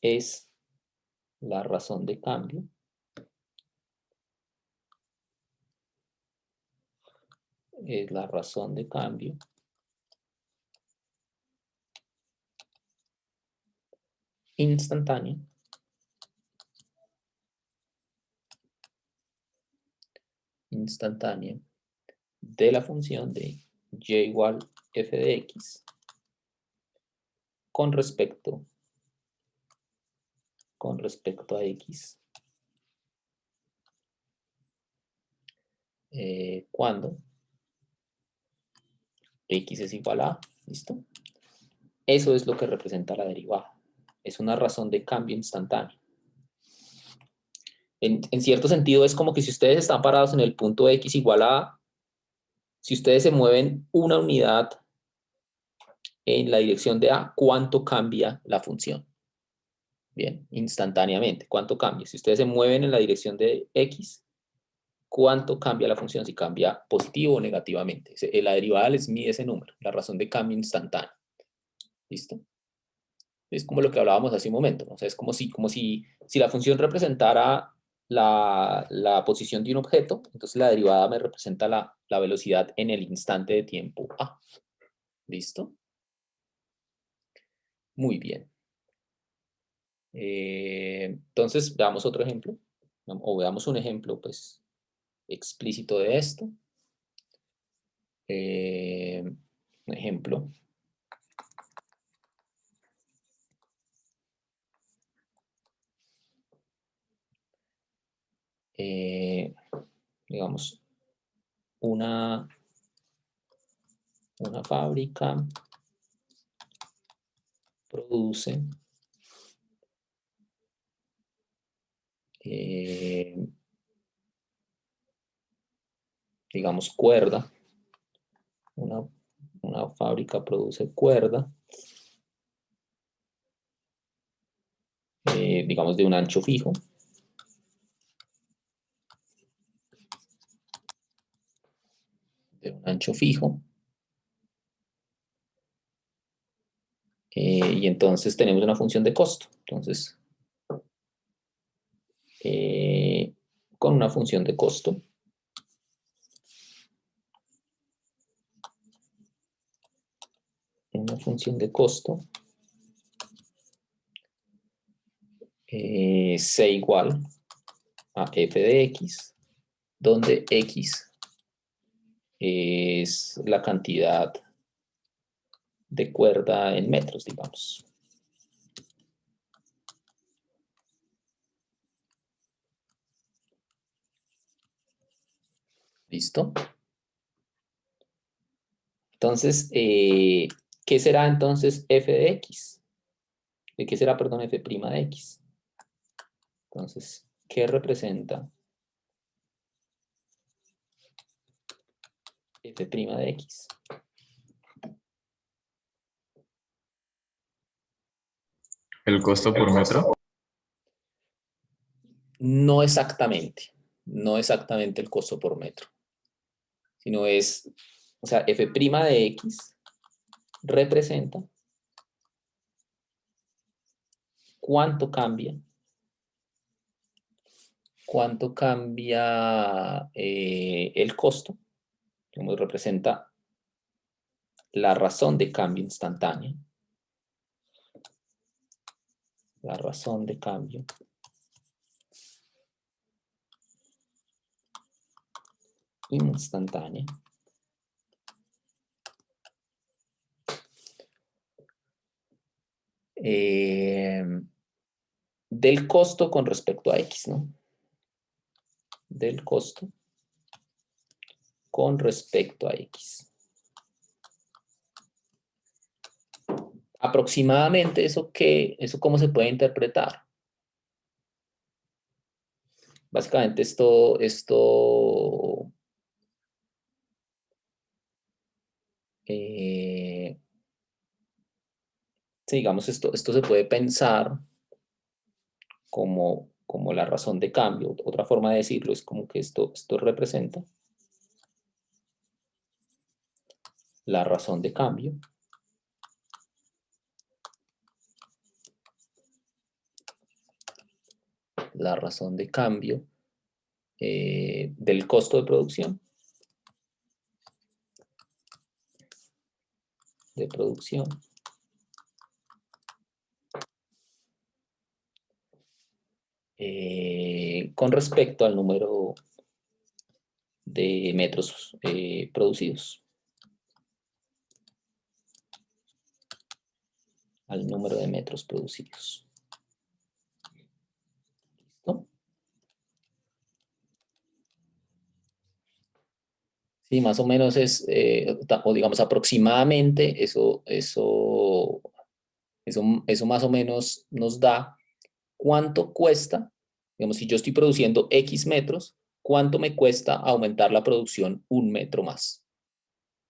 es la razón de cambio instantánea de la función de y igual f de x con respecto a x cuando x es igual a, ¿listo? Eso es lo que representa la derivada. Es una razón de cambio instantáneo. En cierto sentido es como que si ustedes están parados en el punto x igual a, si ustedes se mueven una unidad en la dirección de a, ¿cuánto cambia la función? Bien, instantáneamente, ¿cuánto cambia? Si ustedes se mueven en la dirección de x, ¿cuánto cambia la función? Si cambia positivo o negativamente. La derivada les mide ese número, la razón de cambio instantáneo. ¿Listo? Es como lo que hablábamos hace un momento, ¿no? O sea, es como si la función representara la posición de un objeto, entonces la derivada me representa la velocidad en el instante de tiempo a. ¿Listo? Muy bien. Entonces, veamos otro ejemplo, o veamos un ejemplo, pues, explícito de esto. Un ejemplo. Digamos, una fábrica produce digamos cuerda, una fábrica produce cuerda, digamos de un ancho fijo, y entonces tenemos una función de costo. Entonces, con una función de costo, C igual a f de x, donde x es la cantidad de cuerda en metros, digamos. ¿Listo? Entonces, ¿qué será entonces f de x? ¿De qué será, perdón, f' de x? Entonces, ¿qué representa f' de x? ¿El costo por metro? No exactamente el costo por metro, sino es, o sea, f' de x representa cuánto cambia el costo, como representa la razón de cambio instantánea, del costo con respecto a x, ¿no? Del costo con respecto a x. Aproximadamente eso cómo se puede interpretar. Básicamente esto sí, digamos, esto se puede pensar como la razón de cambio. Otra forma de decirlo es como que esto representa la razón de cambio del costo de producción con respecto al número de metros producidos. Al número de metros producidos. ¿Listo? Sí, más o menos es, o digamos aproximadamente, eso más o menos nos da cuánto cuesta, digamos, si yo estoy produciendo X metros, cuánto me cuesta aumentar la producción 1 metro más.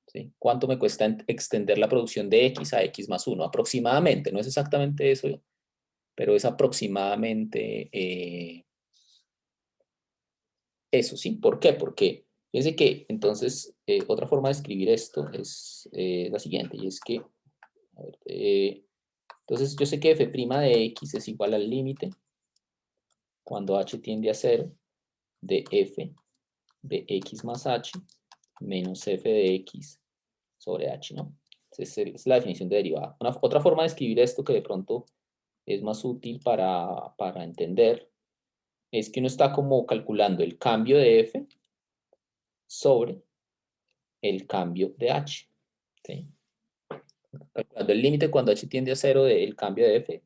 ¿Sí? ¿Cuánto me cuesta extender la producción de X a X más 1? Aproximadamente, no es exactamente eso, pero es aproximadamente eso, ¿sí? ¿Por qué? Porque fíjense que entonces otra forma de escribir esto es la siguiente, y es que, a ver, entonces yo sé que f' de x es igual al límite cuando h tiende a 0 de f de x más h menos f de x sobre h, ¿no? Esa es la definición de derivada. Otra forma de escribir esto que de pronto es más útil para entender es que uno está como calculando el cambio de f sobre el cambio de h. ¿Sí? Calculando el límite cuando h tiende a 0 del cambio de f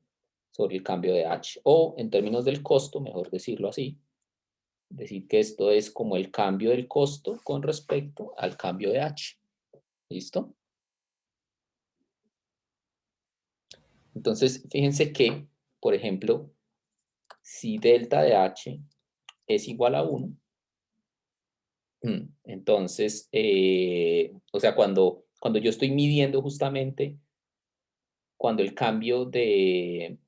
sobre el cambio de h. O en términos del costo, mejor decirlo así, decir que esto es como el cambio del costo con respecto al cambio de h. ¿Listo? Entonces, fíjense que, por ejemplo, si delta de h es igual a 1, entonces, o sea, cuando yo estoy midiendo justamente, cuando el cambio de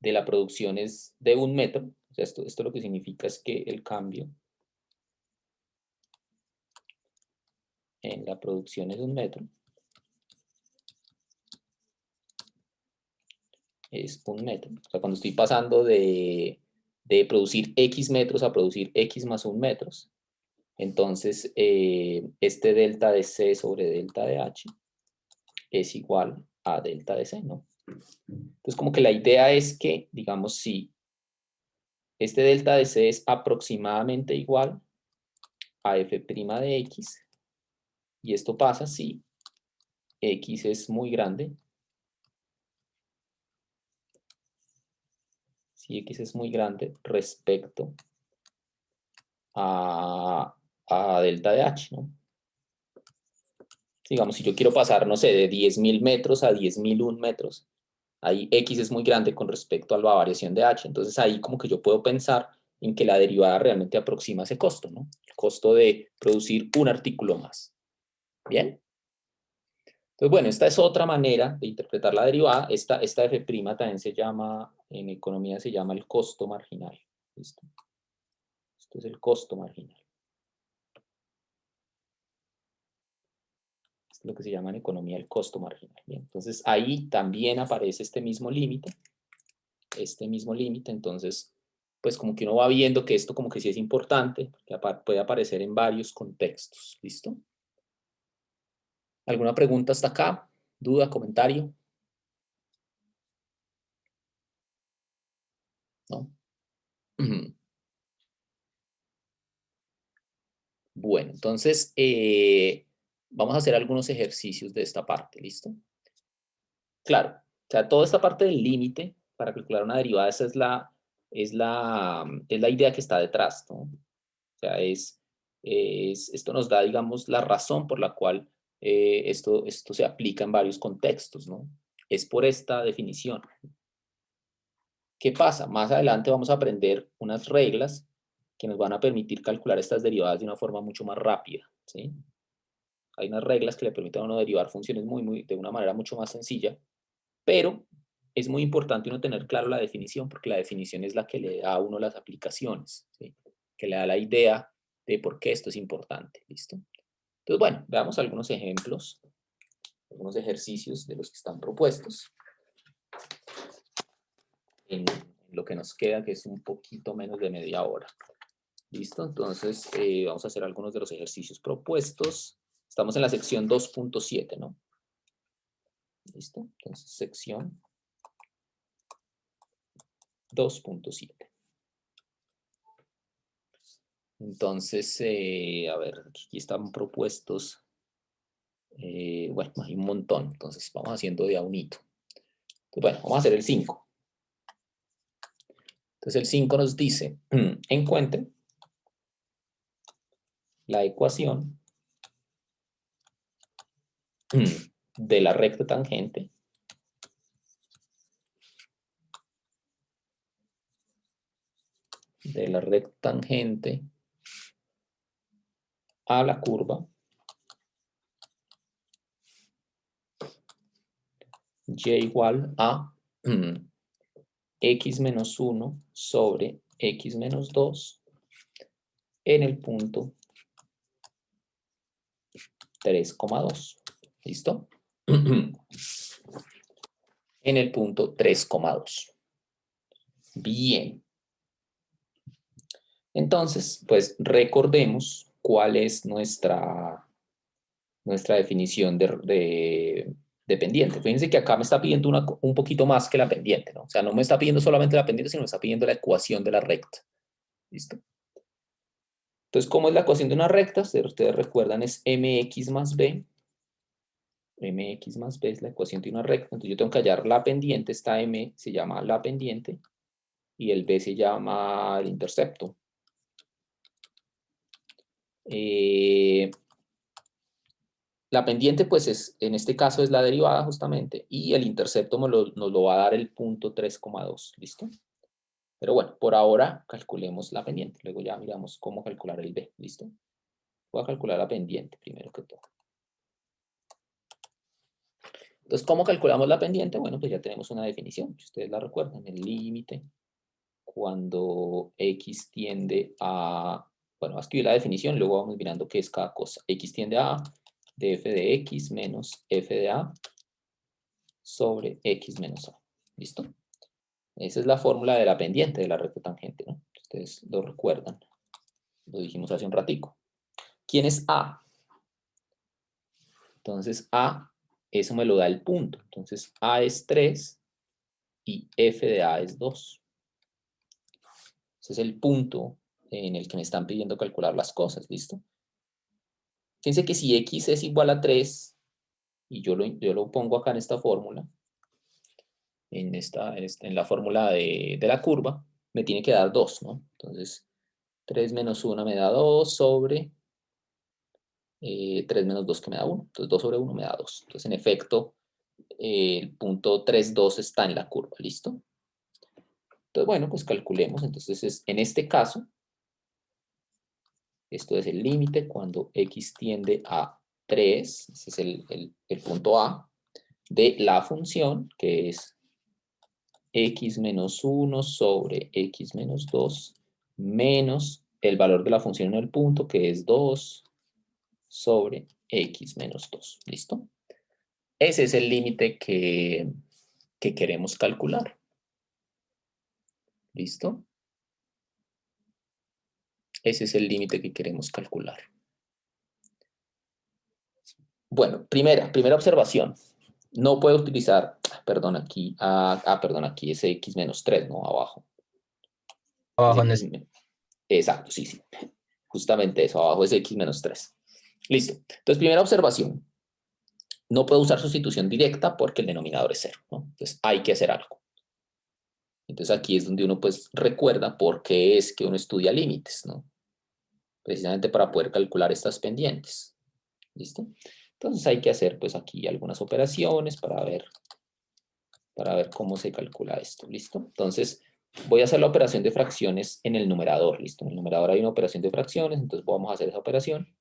la producción es de 1 metro, o sea, esto lo que significa es que el cambio en la producción es 1 metro, es 1 metro. O sea, cuando estoy pasando de producir X metros a producir X más 1 metros, entonces este delta de C sobre delta de H es igual a delta de C, ¿no? Entonces, como que la idea es que, digamos, si este delta de C es aproximadamente igual a f' de X, y esto pasa si X es muy grande, si X es muy grande respecto a delta de H, ¿no? Digamos, si yo quiero pasar, no sé, de 10.000 metros a 10.001 metros, ahí X es muy grande con respecto a la variación de H. Entonces ahí como que yo puedo pensar en que la derivada realmente aproxima ese costo, ¿no? El costo de producir un artículo más. ¿Bien? Entonces, bueno, esta es otra manera de interpretar la derivada. Esta f' también se llama, en economía se llama el costo marginal. ¿Listo? Esto es el costo marginal. Esto es lo que se llama en economía el costo marginal. Bien, entonces ahí también aparece este mismo límite. Entonces, pues como que uno va viendo que esto como que sí es importante, que puede aparecer en varios contextos. ¿Listo? ¿Alguna pregunta hasta acá? ¿Duda, comentario? ¿No? Bueno, entonces vamos a hacer algunos ejercicios de esta parte, ¿listo? Claro, o sea, toda esta parte del límite para calcular una derivada, esa es la idea que está detrás, ¿no? O sea, esto nos da, digamos, la razón por la cual esto se aplica en varios contextos, ¿no? Es por esta definición. ¿Qué pasa? Más adelante vamos a aprender unas reglas que nos van a permitir calcular estas derivadas de una forma mucho más rápida, ¿sí? Hay unas reglas que le permiten a uno derivar funciones de una manera mucho más sencilla, pero es muy importante uno tener claro la definición, porque la definición es la que le da a uno las aplicaciones, ¿sí? Que le da la idea de por qué esto es importante, ¿listo? Entonces, bueno, veamos algunos ejemplos, algunos ejercicios de los que están propuestos en lo que nos queda, que es un poquito menos de media hora. ¿Listo? Entonces, vamos a hacer algunos de los ejercicios propuestos. Estamos en la sección 2.7, ¿no? ¿Listo? Entonces, sección 2.7. Entonces, a ver, aquí están propuestos. Bueno, hay un montón. Entonces, vamos haciendo de a un hito. Entonces, bueno, vamos a hacer el 5. Entonces, el 5 nos dice, encuentre la ecuación de la recta tangente a la curva y igual a x menos 1 sobre x menos 2 en el punto 3,2. ¿Listo? En el punto 3,2. Bien. Entonces, pues recordemos cuál es nuestra definición de pendiente. Fíjense que acá me está pidiendo un poquito más que la pendiente, ¿no? O sea, no me está pidiendo solamente la pendiente, sino me está pidiendo la ecuación de la recta. ¿Listo? Entonces, ¿cómo es la ecuación de una recta? Ustedes recuerdan, es mx más b. Mx más b es la ecuación de una recta. Entonces, yo tengo que hallar la pendiente. Esta m se llama la pendiente y el b se llama el intercepto. La pendiente, pues, en este caso es la derivada justamente, y el intercepto nos lo va a dar el punto 3,2, ¿listo? Pero bueno, por ahora calculemos la pendiente, luego ya miramos cómo calcular el b, ¿listo? Voy a calcular la pendiente primero que todo. Entonces, ¿cómo calculamos la pendiente? Bueno, pues ya tenemos una definición, si ustedes la recuerdan, el límite cuando x tiende a... Bueno, voy a escribir la definición, luego vamos mirando qué es cada cosa. X tiende a de f de x menos f de a sobre x menos a. ¿Listo? Esa es la fórmula de la pendiente de la recta tangente, ¿no? Ustedes lo recuerdan. Lo dijimos hace un ratico. ¿Quién es a? Entonces a, eso me lo da el punto. Entonces a es 3 y f de a es 2. Ese es el punto en el que me están pidiendo calcular las cosas, ¿listo? Fíjense que si x es igual a 3 y yo lo pongo acá en esta fórmula, en la fórmula de la curva, me tiene que dar 2, ¿no? Entonces, 3 menos 1 me da 2 sobre 3 menos 2 que me da 1. Entonces, 2 sobre 1 me da 2. Entonces, en efecto, el punto 3,2 está en la curva, ¿listo? Entonces, bueno, pues calculemos. Entonces, en este caso, esto es el límite cuando x tiende a 3, ese es el punto A, de la función, que es x menos 1 sobre x menos 2, menos el valor de la función en el punto, que es 2 sobre x menos 2. ¿Listo? Ese es el límite que queremos calcular. ¿Listo? Ese es el límite que queremos calcular. Bueno, primera observación. No puedo utilizar, perdón, aquí, perdón, aquí es x menos 3, ¿no? Abajo. Abajo Es exacto, sí, sí. Justamente eso, abajo es x menos 3. Listo. Entonces, primera observación. No puedo usar sustitución directa porque el denominador es 0, ¿no? Entonces, hay que hacer algo. Entonces, aquí es donde uno, pues, recuerda por qué es que uno estudia límites, ¿no? Precisamente para poder calcular estas pendientes. ¿Listo? Entonces, hay que hacer, pues, aquí algunas operaciones para ver cómo se calcula esto. ¿Listo? Entonces, voy a hacer la operación de fracciones en el numerador. ¿Listo? En el numerador hay una operación de fracciones, entonces vamos a hacer esa operación.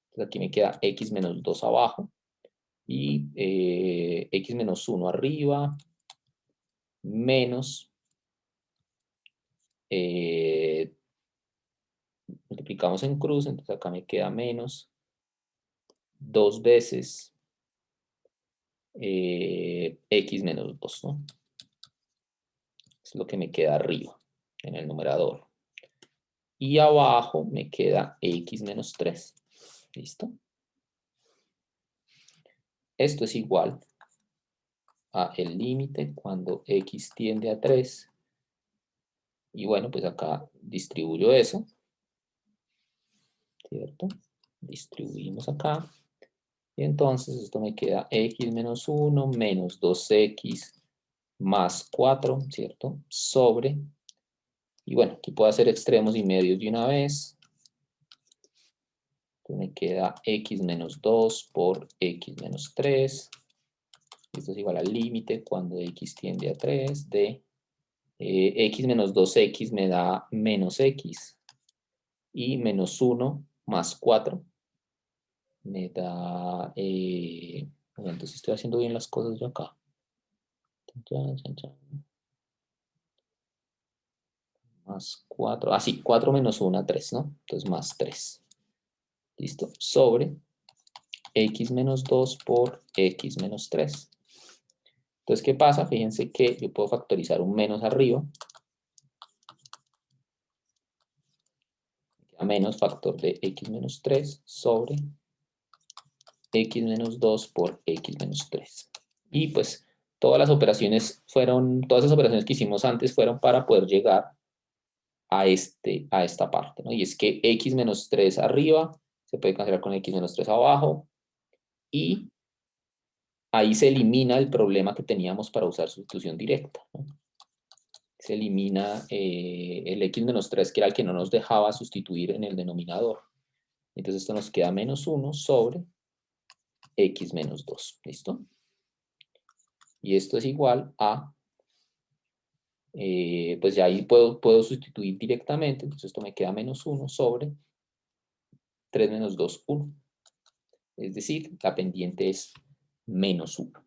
Entonces, aquí me queda x menos 2 abajo y x menos 1 arriba menos multiplicamos en cruz, entonces acá me queda menos 2 veces x menos 2, ¿no? Es lo que me queda arriba en el numerador. Y abajo me queda x menos 3. ¿Listo? Esto es igual a el límite cuando x tiende a 3. Y bueno, pues acá distribuyo eso. ¿cierto? Distribuimos acá. Y entonces esto me queda x menos 1 menos 2x más 4, ¿cierto? Sobre, y bueno, aquí puedo hacer extremos y medios de una vez. Entonces me queda x menos 2 por x menos 3. Esto es igual al límite cuando x tiende a 3 de x menos 2x me da menos x. Y menos 1 más 4 me da... bueno, entonces estoy haciendo bien las cosas yo acá. Más 4, ah sí, 4 menos 1, 3, ¿no? Entonces más 3. ¿Listo? Sobre x menos 2 por x menos 3. Entonces, ¿qué pasa? Fíjense que yo puedo factorizar un menos arriba. A menos factor de x menos 3 sobre x menos 2 por x menos 3. Y pues todas esas operaciones que hicimos antes fueron para poder llegar a esta parte, ¿no? Y es que x menos 3 arriba se puede cancelar con x menos 3 abajo y ahí se elimina el problema que teníamos para usar sustitución directa, ¿no? Se elimina el x menos 3 que era el que no nos dejaba sustituir en el denominador. Entonces esto nos queda menos 1 sobre x menos 2, ¿listo? Y esto es igual a, pues ya ahí puedo sustituir directamente, entonces esto me queda menos 1 sobre 3 menos 2, 1. Es decir, la pendiente es menos 1.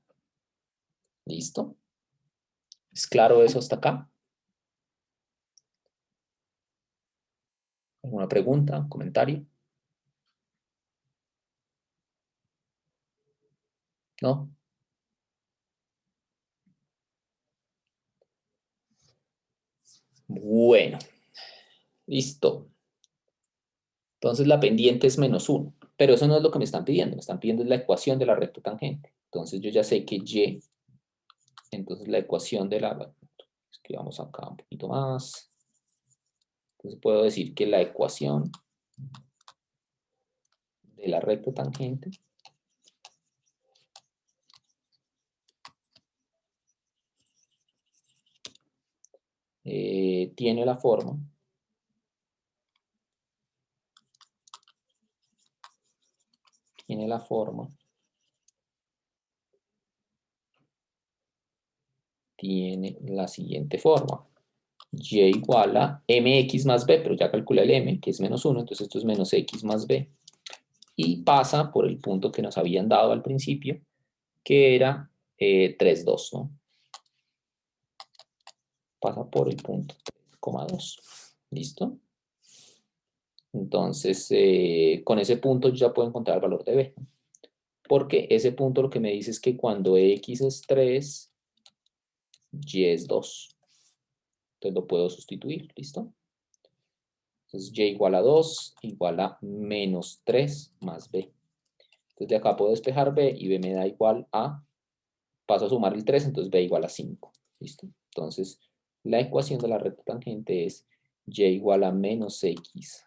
¿Listo? ¿Es claro eso hasta acá? ¿Alguna pregunta, comentario? ¿No? Bueno, listo. Entonces la pendiente es menos 1, pero eso no es lo que me están pidiendo. Me están pidiendo la ecuación de la recta tangente. Entonces yo ya sé que y, entonces la ecuación de la... Escribamos acá un poquito más. Entonces puedo decir que la ecuación de la recta tangente tiene la forma tiene la siguiente forma. Y igual a mx más b, pero ya calculé el m, que es menos 1, entonces esto es menos x más b. Y pasa por el punto que nos habían dado al principio, que era 3, 2, ¿no? Pasa por el punto 3,2. ¿Listo? Entonces, con ese punto yo ya puedo encontrar el valor de b. Porque ese punto lo que me dice es que cuando x es 3, y es 2. Entonces lo puedo sustituir, ¿listo? Entonces y igual a 2 igual a menos 3 más b. Entonces de acá puedo despejar b y b me da igual a, paso a sumar el 3, entonces b igual a 5. ¿Listo? Entonces la ecuación de la recta tangente es y igual a menos x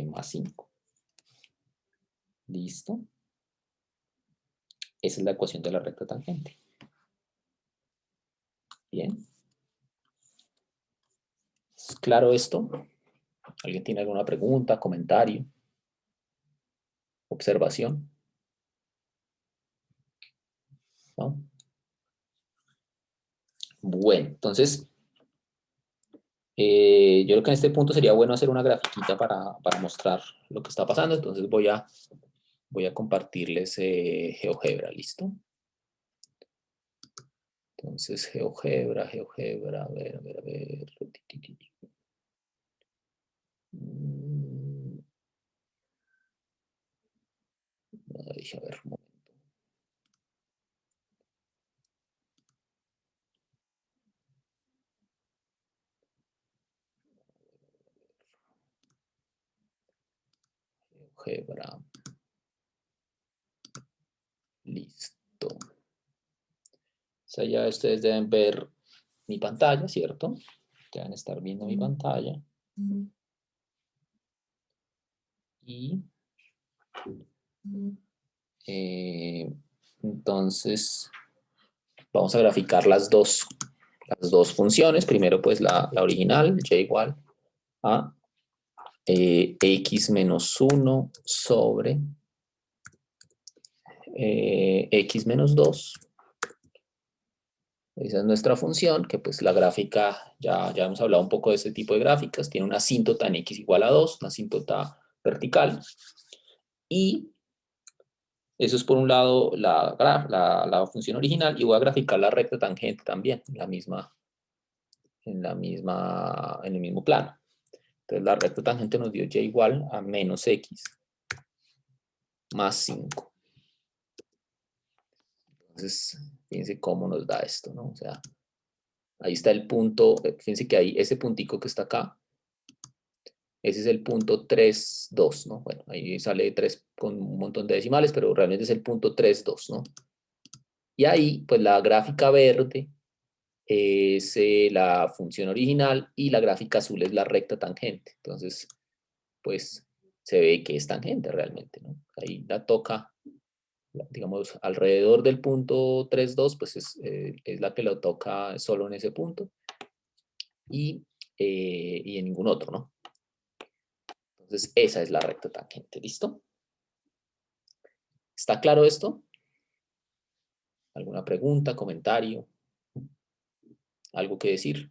más 5. ¿Listo? Esa es la ecuación de la recta tangente. Bien. ¿Es claro esto? ¿Alguien tiene alguna pregunta, comentario, observación? ¿No? Bueno, entonces, yo creo que en este punto sería bueno hacer una grafiquita para mostrar lo que está pasando. Entonces voy a compartirles GeoGebra, ¿listo? Entonces, GeoGebra, a ver. A ver, un momento. GeoGebra. Listo. O sea, ya ustedes deben ver mi pantalla, ¿cierto? Ya deben estar viendo mi pantalla. Y entonces vamos a graficar las dos funciones. Primero pues la original, y igual a x menos 1 sobre x menos 2. Esa es nuestra función, que pues la gráfica, ya hemos hablado un poco de este tipo de gráficas, tiene una asíntota en x igual a 2, una asíntota vertical. Y eso es por un lado la función original, y voy a graficar la recta tangente también, en el mismo plano. Entonces la recta tangente nos dio y igual a menos x más 5. Entonces, fíjense cómo nos da esto, ¿no? O sea, ahí está el punto, fíjense que ahí, ese puntico que está acá, ese es el punto 3, 2, ¿no? Bueno, ahí sale 3 con un montón de decimales, pero realmente es el punto 3, 2, ¿no? Y ahí, pues la gráfica verde es la función original y la gráfica azul es la recta tangente. Entonces, pues se ve que es tangente realmente, ¿no? Ahí la toca, digamos, alrededor del punto 3, 2, pues es la que lo toca solo en ese punto y en ningún otro, ¿no? Entonces, esa es la recta tangente, ¿listo? ¿Está claro esto? ¿Alguna pregunta, comentario? ¿Algo que decir?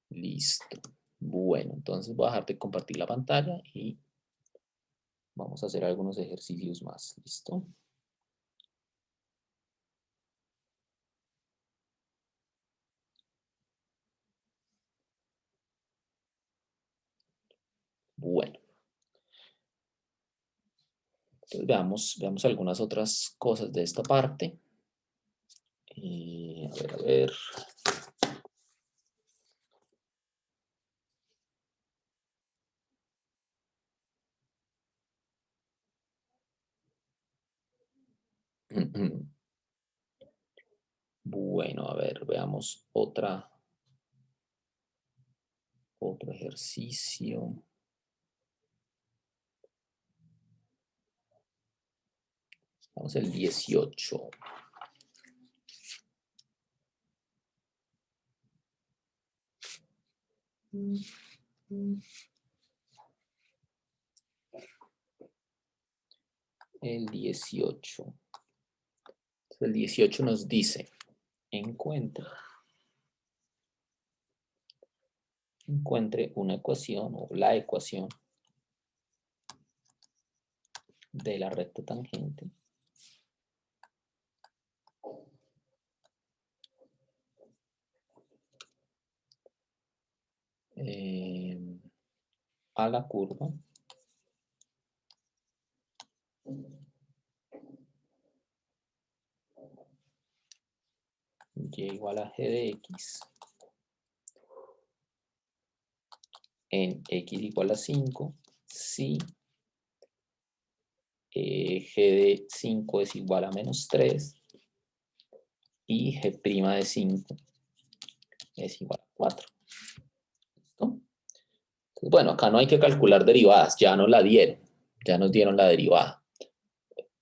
Listo. Bueno, entonces voy a dejar de compartir la pantalla y vamos a hacer algunos ejercicios más. ¿Listo? Bueno. Entonces veamos algunas otras cosas de esta parte. A ver. Bueno, a ver, veamos otro ejercicio. Vamos al 18. El 18. El 18 nos dice, encuentre una ecuación o la ecuación de la recta tangente a la curva y igual a g de x en x igual a 5 si g de 5 es igual a menos 3 y g' de 5 es igual a 4. ¿Listo? Entonces, bueno, acá no hay que calcular derivadas, ya nos la dieron, ya nos dieron la derivada.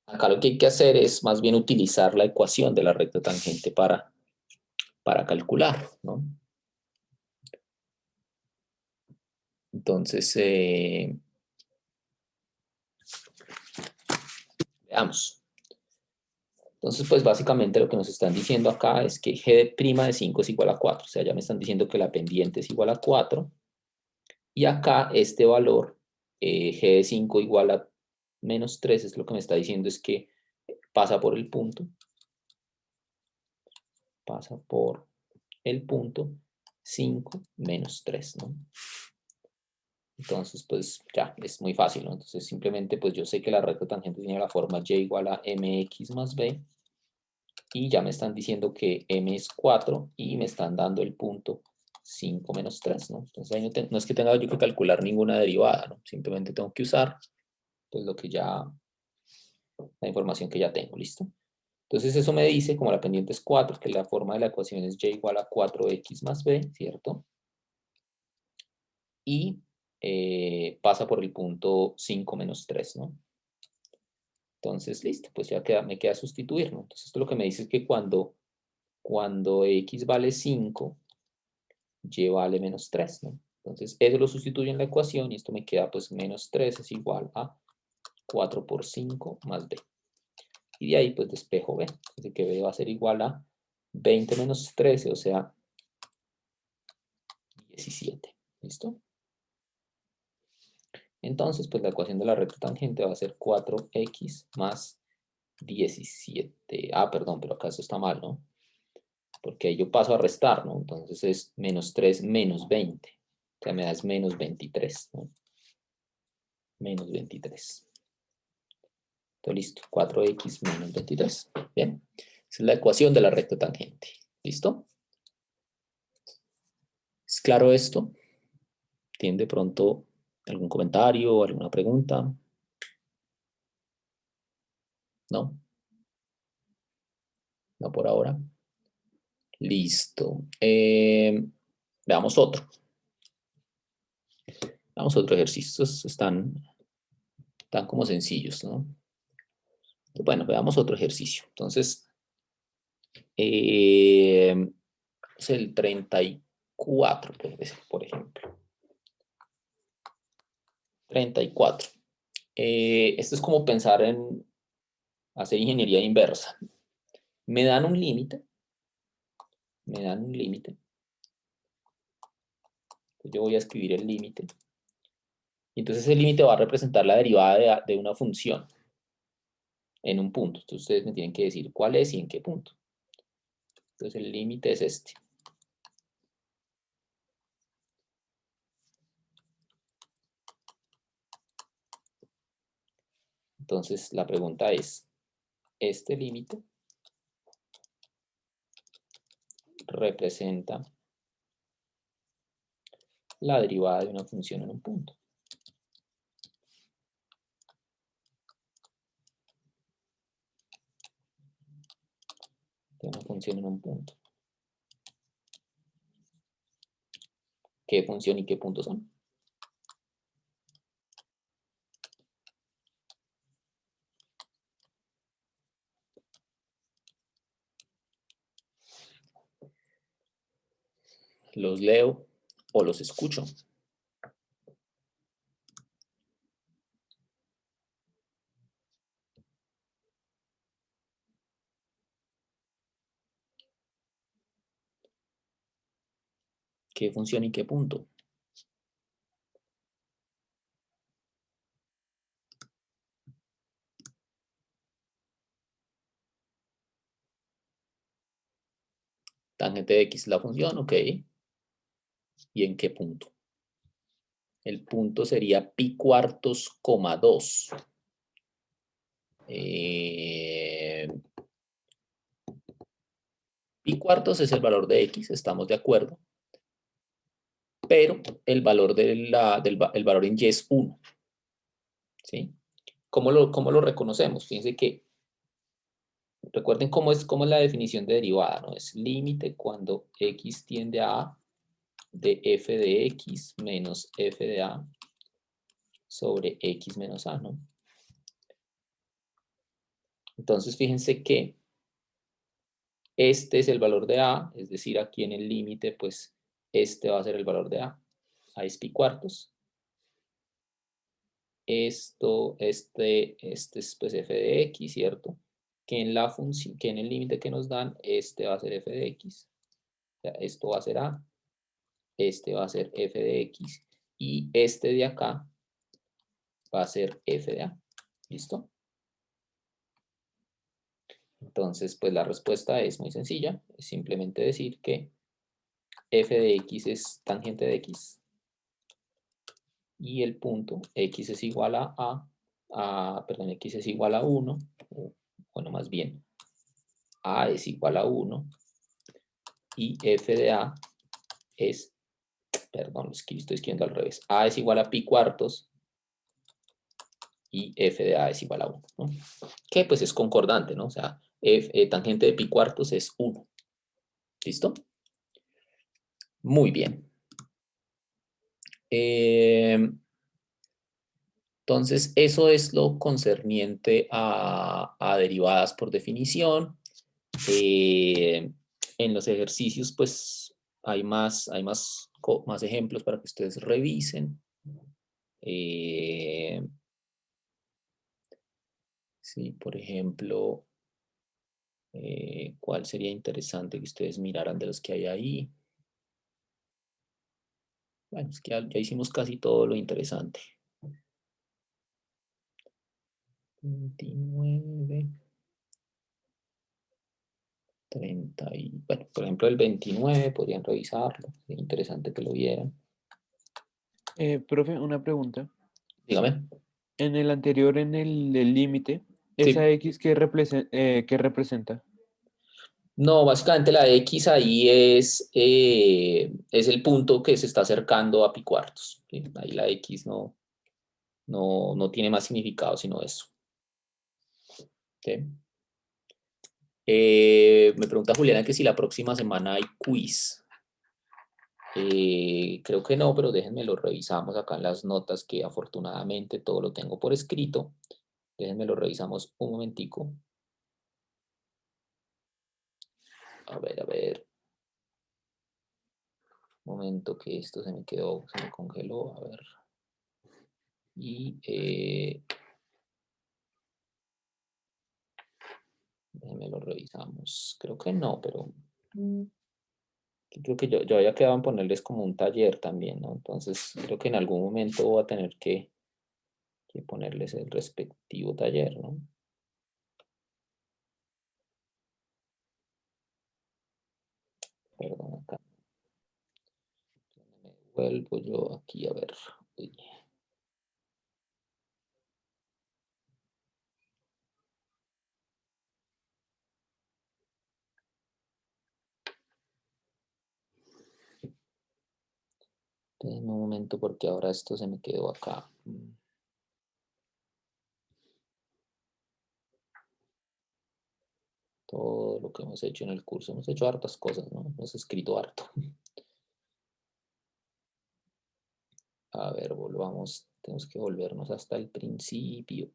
Acá lo que hay que hacer es más bien utilizar la ecuación de la recta tangente para calcular, ¿no? Entonces, veamos. Entonces, pues básicamente lo que nos están diciendo acá es que g' de 5 es igual a 4. O sea, ya me están diciendo que la pendiente es igual a 4. Y acá este valor, g de 5 igual a menos 3, es lo que me está diciendo es que pasa por el punto. Pasa por el punto 5 menos 3, ¿no? Entonces, pues ya, es muy fácil, ¿no? Entonces, simplemente, pues yo sé que la recta tangente tiene la forma y igual a mx más b. Y ya me están diciendo que m es 4 y me están dando el punto 5 menos 3, ¿no? Entonces, ahí no es que tenga yo que calcular ninguna derivada, ¿no? Simplemente tengo que usar, pues, la información que ya tengo, ¿listo? Entonces eso me dice, como la pendiente es 4, que la forma de la ecuación es y igual a 4x más b, ¿cierto? Y pasa por el punto 5 menos 3, ¿no? Entonces, listo, pues ya me queda sustituir, ¿no? Entonces esto lo que me dice es que cuando x vale 5, y vale menos 3, ¿no? Entonces eso lo sustituyo en la ecuación y esto me queda pues menos 3 es igual a 4 por 5 más b. Y de ahí pues despejo b, así que b va a ser igual a 20 menos 13, o sea, 17, ¿listo? Entonces pues la ecuación de la recta tangente va a ser 4x más 17. Ah, perdón, pero acá esto está mal, ¿no? Porque ahí yo paso a restar, ¿no? Entonces es menos 3 menos 20. O sea, me das menos 23, ¿no? Menos 23. Entonces, listo. 4x menos 23. Bien. Esa es la ecuación de la recta tangente. ¿Listo? ¿Es claro esto? ¿Tiene de pronto algún comentario o alguna pregunta? ¿No? No por ahora. Listo. Veamos otro. Veamos otro ejercicio. Estos están como sencillos, ¿no? Bueno, veamos otro ejercicio. Entonces, es el 34, por ejemplo. 34. Esto es como pensar en hacer ingeniería inversa. Me dan un límite. Yo voy a escribir el límite. Y entonces el límite va a representar la derivada de una función en un punto. Entonces ustedes me tienen que decir cuál es y en qué punto. Entonces el límite es este. Entonces la pregunta es, ¿este límite representa la derivada de una función en un punto? De una función en un punto. ¿Qué función y qué punto son? ¿Los leo o los escucho? ¿Qué función y qué punto? Tangente de x la función, ok. ¿Y en qué punto? El punto sería pi cuartos, coma 2. Pi cuartos es el valor de x, estamos de acuerdo. Pero el valor el valor en y es 1. ¿Sí? ¿Cómo lo reconocemos? Fíjense que, recuerden cómo es la definición de derivada, ¿no? Es límite cuando x tiende a a de f de x menos f de a sobre x menos a, ¿no? Entonces, fíjense que este es el valor de a, es decir, aquí en el límite, pues, este va a ser el valor de a. A es pi cuartos. Este es pues f de x, ¿cierto? Que en la función, que en el límite que nos dan, este va a ser f de x. O sea, esto va a ser a, este va a ser f de x, y este de acá va a ser f de a. ¿Listo? Entonces, pues la respuesta es muy sencilla. Es simplemente decir que f de x es tangente de x y el punto x es igual perdón, x es igual a 1, bueno, más bien, a es igual a 1 y f de a es, perdón, estoy escribiendo al revés, a es igual a pi cuartos y f de a es igual a 1, ¿no? Que pues es concordante, ¿no? O sea, tangente de pi cuartos es 1. ¿Listo? Muy bien. Entonces, eso es lo concerniente a derivadas por definición. En los ejercicios, pues, hay más ejemplos para que ustedes revisen. Sí, por ejemplo, ¿cuál sería interesante que ustedes miraran de los que hay ahí? Bueno, es que ya hicimos casi todo lo interesante. 29, 30 y... Bueno, por ejemplo, el 29 podrían revisarlo. Sería interesante que lo vieran. Profe, una pregunta. Dígame. En el anterior, en el límite, Sí. ¿esa X qué representa? No, básicamente la X ahí es el punto que se está acercando a pi cuartos. ¿Sí? Ahí la X no tiene más significado sino eso. ¿Sí? Me pregunta Juliana que si la próxima semana hay quiz. Creo que no, pero déjenme lo revisamos acá en las notas, que afortunadamente todo lo tengo por escrito. Déjenme lo revisamos un momentico. A ver. Un momento que esto se me congeló. A ver. Y déjenme lo revisamos. Creo que no, pero creo que yo había quedado en ponerles como un taller también, ¿no? Entonces creo que en algún momento voy a tener que ponerles el respectivo taller, ¿no? Perdón, acá. Me vuelvo yo aquí a ver. Uy. Denme un momento porque ahora esto se me quedó acá. Todo lo que hemos hecho en el curso. Hemos hecho hartas cosas, ¿no? Hemos escrito harto. A ver, volvamos. Tenemos que volvernos hasta el principio.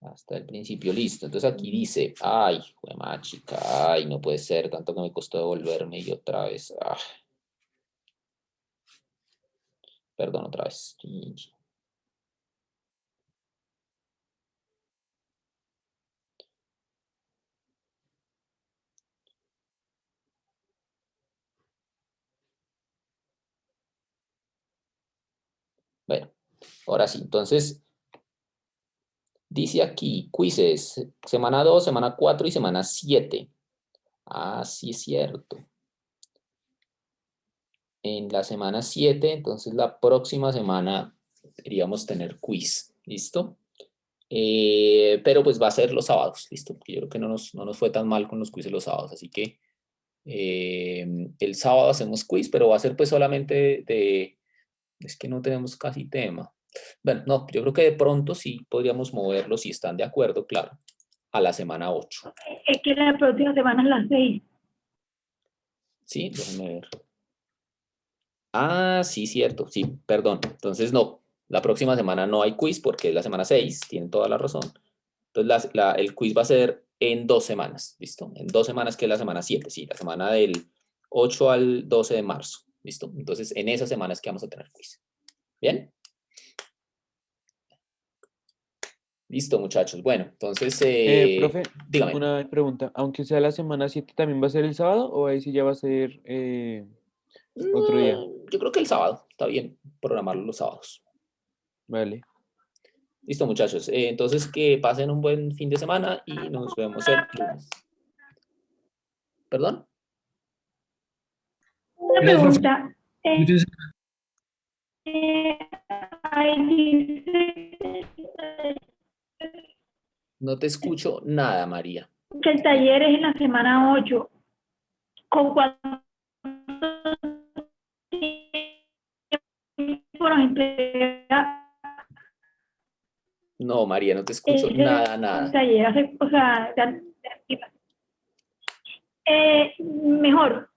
Hasta el principio, listo. Entonces aquí dice, ay, juema chica, ay, no puede ser, tanto que me costó devolverme y otra vez. Ah. Perdón, otra vez. Bueno, ahora sí, entonces dice aquí, quizzes, semana 2, semana 4 y semana 7. Ah, sí es cierto. En la semana 7, entonces la próxima semana deberíamos tener quiz, ¿listo? Pero pues va a ser los sábados, ¿listo? Porque yo creo que no nos fue tan mal con los quizzes los sábados, así que el sábado hacemos quiz, pero va a ser pues solamente es que no tenemos casi tema. Bueno, no, yo creo que de pronto sí podríamos moverlo, si están de acuerdo, claro, a la semana 8. Es que la próxima semana es las 6. Sí, déjenme ver. Ah, sí, cierto, sí, perdón. Entonces no, la próxima semana no hay quiz porque es la semana 6, tienen toda la razón. Entonces el quiz va a ser en 2 semanas, ¿listo? En 2 semanas, que es la semana 7, sí, la semana del 8 al 12 de marzo, ¿listo? Entonces en esas semanas que vamos a tener quiz. ¿Bien? Listo, muchachos. Bueno, entonces, Profe, dígame. una pregunta. Aunque sea la semana 7, ¿también va a ser el sábado o ahí sí ya va a ser otro día? Yo creo que el sábado, está bien programarlo los sábados. Vale. Listo, muchachos. Entonces, que pasen un buen fin de semana y nos vemos el lunes. ¿Perdón? Una pregunta. Ahí dice No te escucho nada, María. que el taller es en la semana 8. ¿Con cuánto tiempo nos entrega? No, María, no te escucho nada, nada. Taller, o sea, mejor.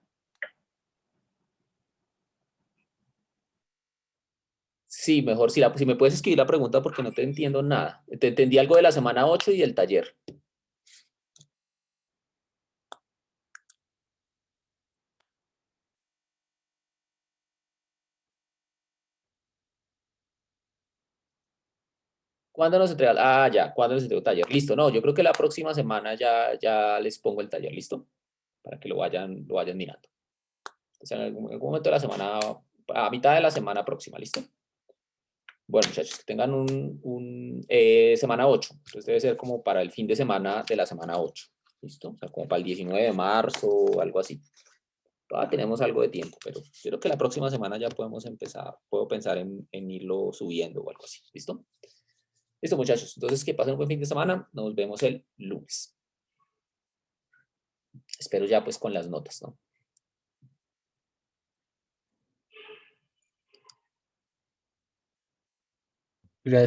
Sí, mejor si me puedes escribir la pregunta porque no te entiendo nada. Te entendí algo de la semana 8 y del taller. ¿Cuándo nos entrega? Ah, ya, ¿cuándo les entrego el taller? Listo, no, yo creo que la próxima semana ya les pongo el taller, ¿listo? Para que lo vayan mirando. O sea, en algún momento de la semana, a mitad de la semana próxima, ¿listo? Bueno, muchachos, que tengan semana 8. Entonces debe ser como para el fin de semana de la semana 8. ¿Listo? O sea, como para el 19 de marzo o algo así. Todavía tenemos algo de tiempo, pero creo que la próxima semana ya podemos empezar. Puedo pensar en irlo subiendo o algo así. ¿Listo? Listo, muchachos. Entonces, que pasen un buen fin de semana. Nos vemos el lunes. Espero ya pues con las notas, ¿no? Gracias.